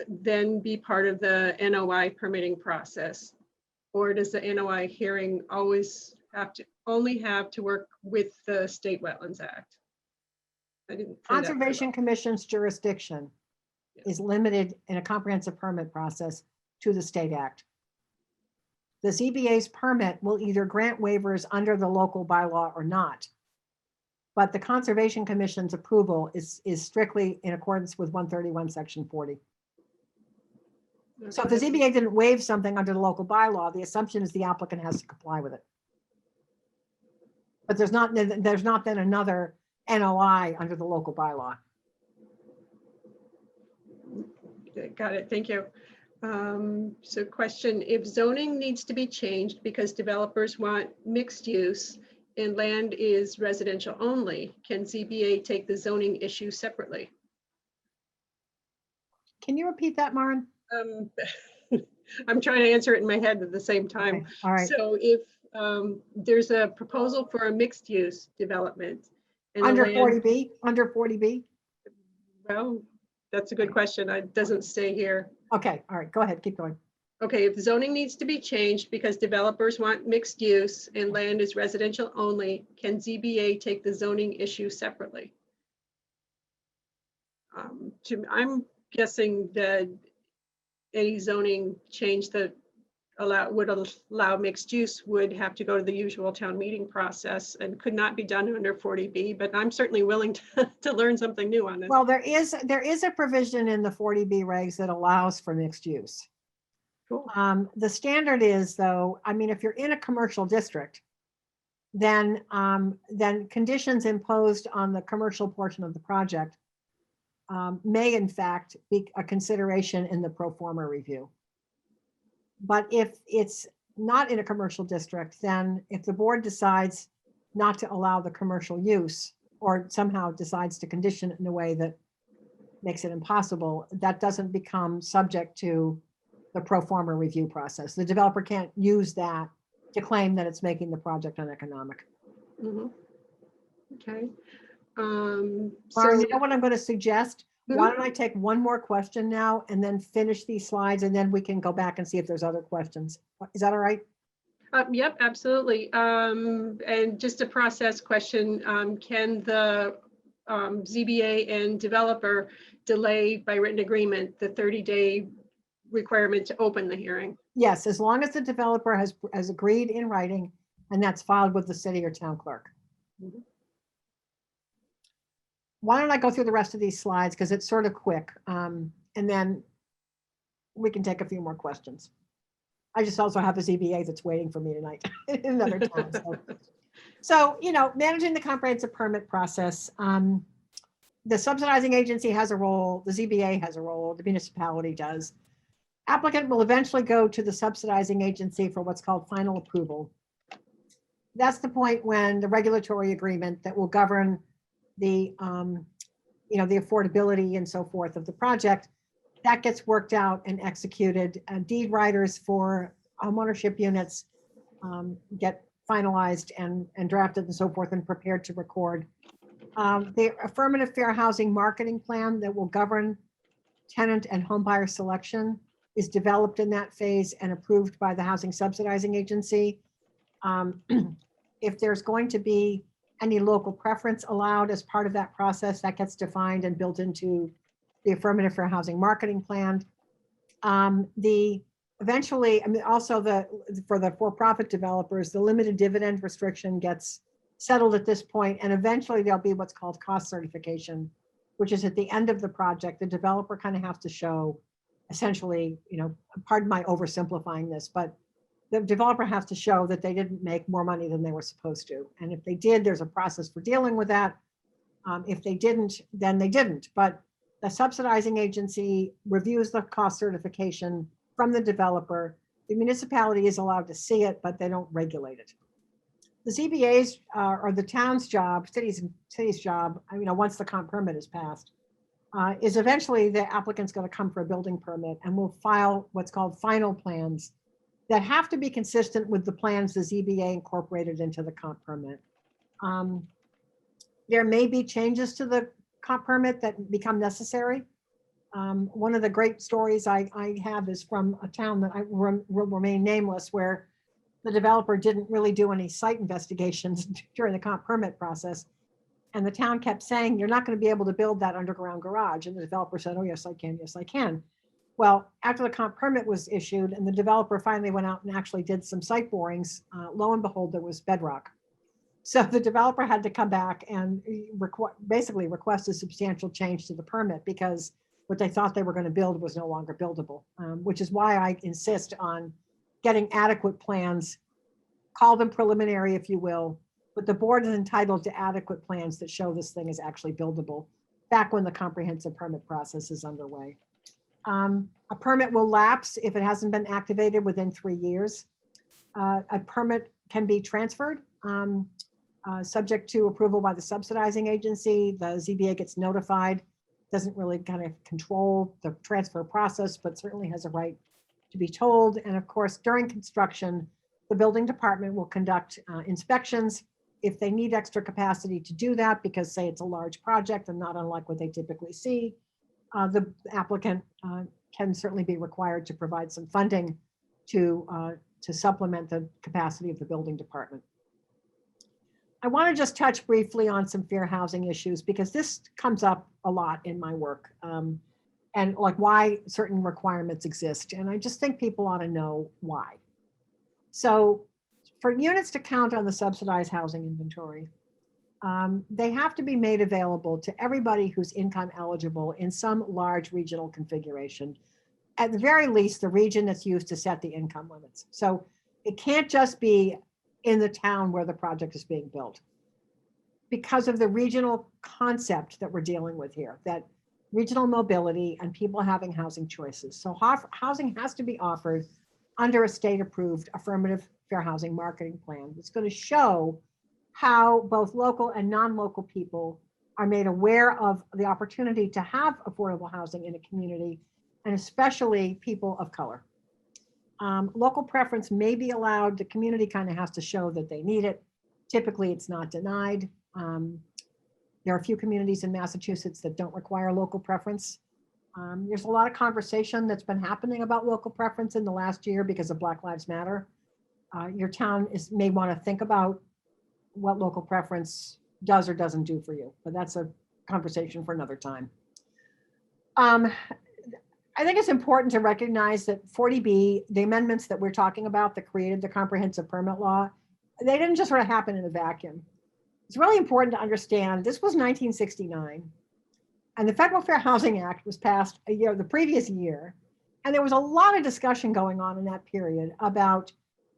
then be part of the NOI permitting process? Or does the NOI hearing only have to work with the State Wetlands Act. I didn't say that very Conservation well. Commission's jurisdiction is limited in a comprehensive permit process to the state act. The ZBA's permit will either grant waivers under the local bylaw or not. But the Conservation Commission's approval is strictly in accordance with 131, section 40. So if the Okay. ZBA didn't waive something under the local bylaw, the assumption is the applicant has to comply with it. But there's not then another NOI under the local bylaw. Got it, thank you. So question, if zoning needs to be changed because developers want mixed use and land is residential only, can ZBA take the zoning issue separately? Can you repeat that, Maren? I'm trying to answer it in my head at the same time. Okay, all right. So if there's a proposal for a mixed use development. and the Under land- 40B, under 40B? Well, that's a good question. It doesn't stay here. Okay, all right, go ahead, keep going. Okay, if zoning needs to be changed because developers want mixed use and land is residential only, can ZBA take the zoning issue separately? I'm guessing that any zoning change that would allow mixed use would have to go to the usual town meeting process and could not be done under 40B, but I'm certainly willing to learn something new on this. Well, there is a provision in the 40B regs that allows for mixed use. Cool. The standard is though, I mean, if you're in a commercial district, then conditions imposed on the commercial portion of the project may in fact be a consideration in the pro forma review. But if it's not in a commercial district, then if the board decides not to allow the commercial use or somehow decides to condition it in a way that makes it impossible, that doesn't become subject to the pro forma review process. The developer can't use that to claim that it's making the project uneconomic. Mhm. Okay. Lauren, So, you know what I'm going to suggest? Why Mhm. don't I take one more question now and then finish these slides and then we can go back and see if there's other questions. Is that all right? Yep, absolutely. And just a process question, can the ZBA and developer delay by written agreement the 30-day requirement to open the hearing? Yes, as long as the developer has agreed in writing and that's filed with the city or town clerk. Mhm. Why don't I go through the rest of these slides because it's sort of quick, and then we can take a few more questions. I just also have a ZBA that's waiting for me tonight in another town. So, you know, managing the comprehensive permit process. The subsidizing agency has a role, the ZBA has a role, the municipality does. Applicant will eventually go to the subsidizing agency for what's called final approval. That's the point when the regulatory agreement that will govern the, you know, the affordability and so forth of the project, that gets worked out and executed. Deed writers for homeownership units get finalized and drafted and so forth and prepared to record. The affirmative fair housing marketing plan that will govern tenant and home buyer selection is developed in that phase and approved by the housing subsidizing agency. If there's going to be any local preference allowed as part of that process, that gets defined and built into the affirmative fair housing marketing plan. Eventually, I mean, also for the for-profit developers, the limited dividend restriction gets settled at this point, and eventually there'll be what's called cost certification, which is at the end of the project. The developer kind of has to show, essentially, you know, pardon my oversimplifying this, but the developer has to show that they didn't make more money than they were supposed to. And if they did, there's a process for dealing with that. If they didn't, then they didn't. But the subsidizing agency reviews the cost certification from the developer. The municipality is allowed to see it, but they don't regulate it. The ZBA's or the town's job, city's job, you know, once the comp permit is passed, is eventually the applicant's going to come for a building permit and will file what's called final plans that have to be consistent with the plans the ZBA incorporated into the comp permit. There may be changes to the comp permit that become necessary. One of the great stories I have is from a town that will remain nameless, where the developer didn't really do any site investigations during the comp permit process. And the town kept saying, you're not going to be able to build that underground garage. And the developer said, oh, yes, I can. Yes, I can. Well, after the comp permit was issued and the developer finally went out and actually did some site borings, lo and behold, there was bedrock. So the developer had to come back and basically request a substantial change to the permit because what they thought they were going to build was no longer buildable, which is why I insist on getting adequate plans, call them preliminary, if you will, but the board is entitled to adequate plans that show this thing is actually buildable back when the comprehensive permit process is underway. A permit will lapse if it hasn't been activated within 3 years. A permit can be transferred subject to approval by the subsidizing agency. The ZBA gets notified, doesn't really kind of control the transfer process, but certainly has a right to be told. And of course, during construction, the building department will conduct inspections if they need extra capacity to do that, because say it's a large project and not unlike what they typically see. The applicant can certainly be required to provide some funding to supplement the capacity of the building department. I want to just touch briefly on some fair housing issues because this comes up a lot in my work, and like why certain requirements exist. And I just think people ought to know why. So for units to count on the subsidized housing inventory, they have to be made available to everybody who's income eligible in some large regional configuration. At the very least, the region that's used to set the income limits. So it can't just be in the town where the project is being built, because of the regional concept that we're dealing with here, that regional mobility and people having housing choices. So housing has to be offered under a state-approved affirmative fair housing marketing plan. It's going to show how both local and non-local people are made aware of the opportunity to have affordable housing in a community, and especially people of color. Local preference may be allowed. The community kind of has to show that they need it. Typically, it's not denied. There are a few communities in Massachusetts that don't require local preference. There's a lot of conversation that's been happening about local preference in the last year because of Black Lives Matter. Your town may want to think about what local preference does or doesn't do for you, but that's a conversation for another time. I think it's important to recognize that 40B, the amendments that we're talking about that created the comprehensive permit law, they didn't just sort of happen in a vacuum. It's really important to understand this was 1969, and the Federal Fair Housing Act was passed the previous year, and there was a lot of discussion going on in that period about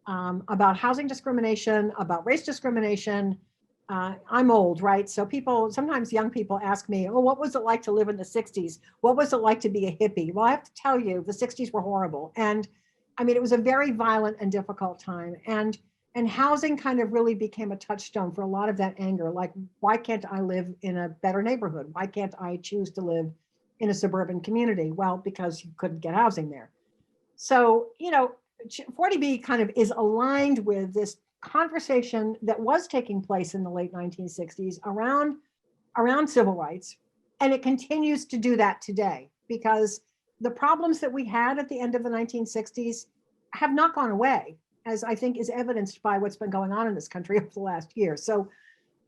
housing discrimination, about race discrimination. I'm old, right? So sometimes young people ask me, oh, what was it like to live in the 60s? What was it like to be a hippie? Well, I have to tell you, the 60s were horrible. And I mean, it was a very violent and difficult time. And housing kind of really became a touchstone for a lot of that anger. Like, why can't I live in a better neighborhood? Why can't I choose to live in a suburban community? Well, because you couldn't get housing there. So, 40B kind of is aligned with this conversation that was taking place in the late 1960s around civil rights. And it continues to do that today because the problems that we had at the end of the 1960s have not gone away, as I think is evidenced by what's been going on in this country over the last year. So,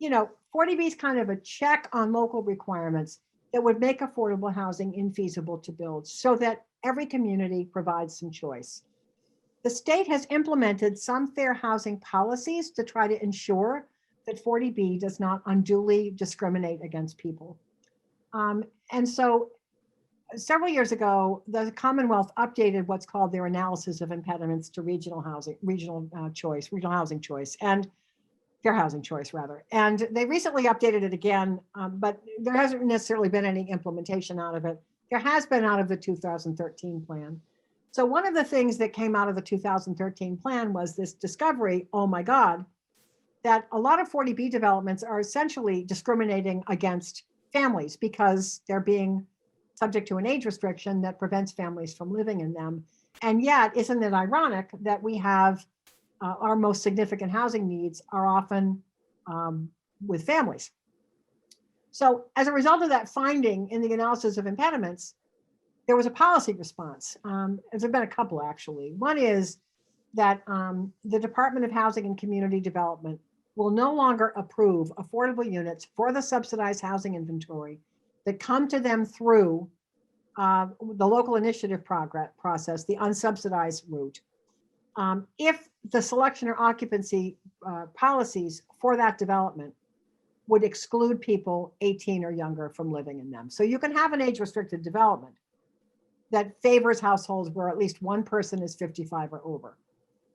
40B is kind of a check on local requirements that would make affordable housing infeasible to build so that every community provides some choice. The state has implemented some fair housing policies to try to ensure that 40B does not unduly discriminate against people. And so several years ago, the Commonwealth updated what's called their analysis of impediments to regional housing choice, and fair housing choice rather. And they recently updated it again, but there hasn't necessarily been any implementation out of it. There has been out of the 2013 plan. So one of the things that came out of the 2013 plan was this discovery, oh my God, that a lot of 40B developments are essentially discriminating against families because they're being subject to an age restriction that prevents families from living in them. And yet, isn't it ironic that we have our most significant housing needs are often with families? So as a result of that finding in the analysis of impediments, there was a policy response. There's been a couple actually. One is that the Department of Housing and Community Development will no longer approve affordable units for the subsidized housing inventory that come to them through the local initiative process, the unsubsidized route. If the selection or occupancy policies for that development would exclude people 18 or younger from living in them. So you can have an age-restricted development that favors households where at least one person is 55 or over.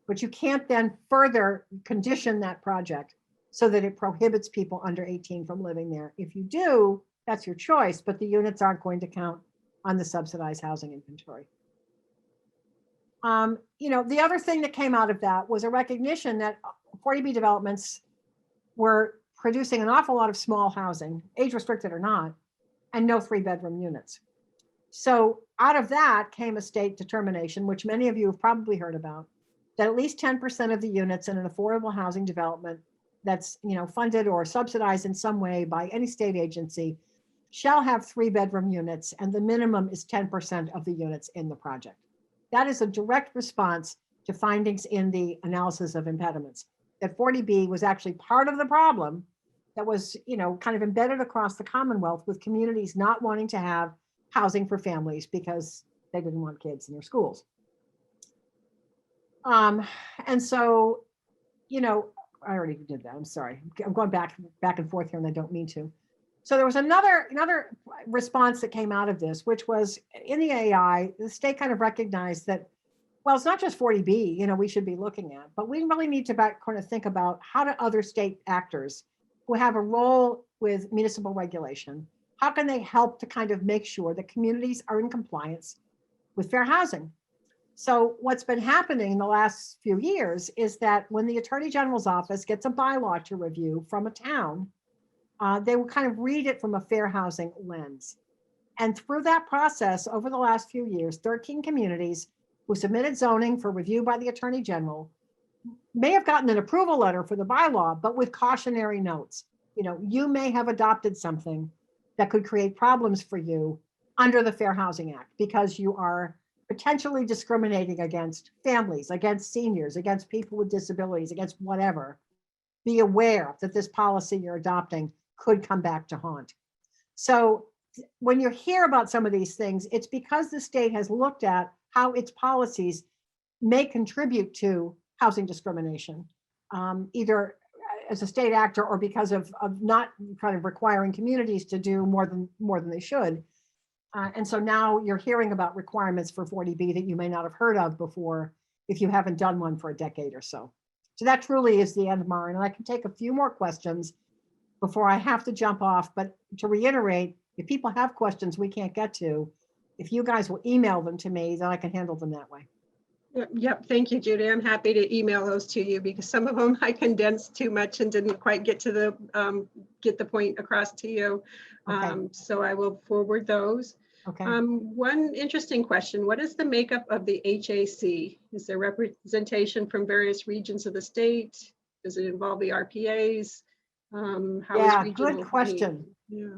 But you can't then further condition that project so that it prohibits people under 18 from living there. If you do, that's your choice, but the units aren't going to count on the subsidized housing inventory. The other thing that came out of that was a recognition that 40B developments were producing an awful lot of small housing, age restricted or not, and no 3-bedroom units. So out of that came a state determination, which many of you have probably heard about, that at least 10% of the units in an affordable housing development that's funded or subsidized in some way by any state agency shall have 3-bedroom units, and the minimum is 10% of the units in the project. That is a direct response to findings in the analysis of impediments, that 40B was actually part of the problem that was, kind of embedded across the Commonwealth, with communities not wanting to have housing for families because they didn't want kids in their schools. And so, I already did that. I'm sorry. I'm going back and forth here, and I don't mean to. So there was another response that came out of this, which was in the AI, the state kind of recognized that, well, it's not just 40B, we should be looking at, but we really need to kind of think about how do other state actors who have a role with municipal regulation, how can they help to kind of make sure that communities are in compliance with fair housing? So what's been happening in the last few years is that when the Attorney General's office gets a bylaw to review from a town, they will kind of read it from a fair housing lens. And through that process, over the last few years, 13 communities who submitted zoning for review by the Attorney General may have gotten an approval letter for the bylaw, but with cautionary notes. You may have adopted something that could create problems for you under the Fair Housing Act because you are potentially discriminating against families, against seniors, against people with disabilities, against whatever. Be aware that this policy you're adopting could come back to haunt. So when you hear about some of these things, it's because the state has looked at how its policies may contribute to housing discrimination, either as a state actor or because of not kind of requiring communities to do more than they should. And so now you're hearing about requirements for 40B that you may not have heard of before if you haven't done one for a decade or so. So that truly is the end, Maren. And I can take a few more questions before I have to jump off. But to reiterate, if people have questions we can't get to, if you guys will email them to me, then I can handle them that way. Yep. Thank you, Judy. I'm happy to email those to you because some of them I condensed too much and didn't quite get to get the point across to you. Okay. So I will forward those. Okay. One interesting question: what is the makeup of the HAC? Is there representation from various regions of the state? Does it involve the RPAs? Yeah, good question. Yeah.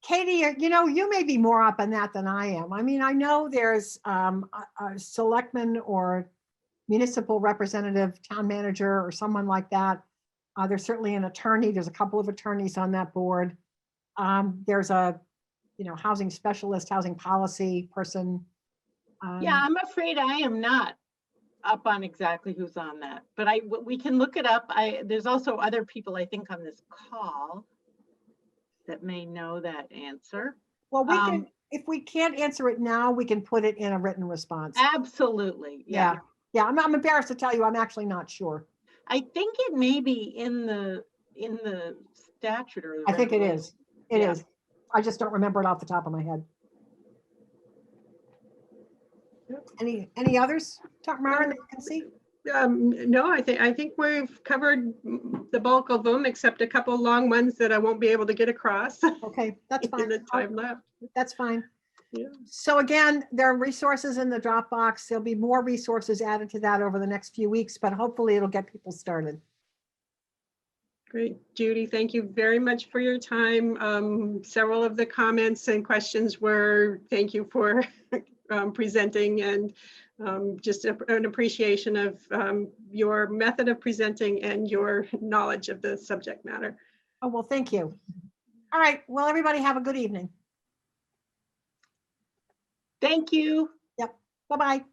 Katie, you may be more up on that than I am. I mean, I know there's a selectman or municipal representative, town manager, or someone like that. There's certainly an attorney. There's a couple of attorneys on that board. There's a, housing specialist, housing policy person. Yeah, I'm afraid I am not up on exactly who's on that, but we can look it up. There's also other people I think on this call that may know that answer. Well, we can, if we can't answer it now, we can put it in a written response. Absolutely. Yeah. I'm embarrassed to tell you, I'm actually not sure. I think it may be in the statute or the I think it is. It Yeah. is. I just don't remember it off the top of my head. Any others, Maren, that you can see? No, I think we've covered the bulk of them, except a couple long ones that I won't be able to get across. Okay, that's fine. In the time left. That's fine. Yeah. So again, there are resources in the Dropbox. There'll be more resources added to that over the next few weeks, but hopefully it'll get people started. Great, Judy, thank you very much for your time. Several of the comments and questions were, thank you for presenting, and just an appreciation of your method of presenting and your knowledge of the subject matter. Oh, well, thank you. All right. Well, everybody have a good evening. Thank you. Bye-bye.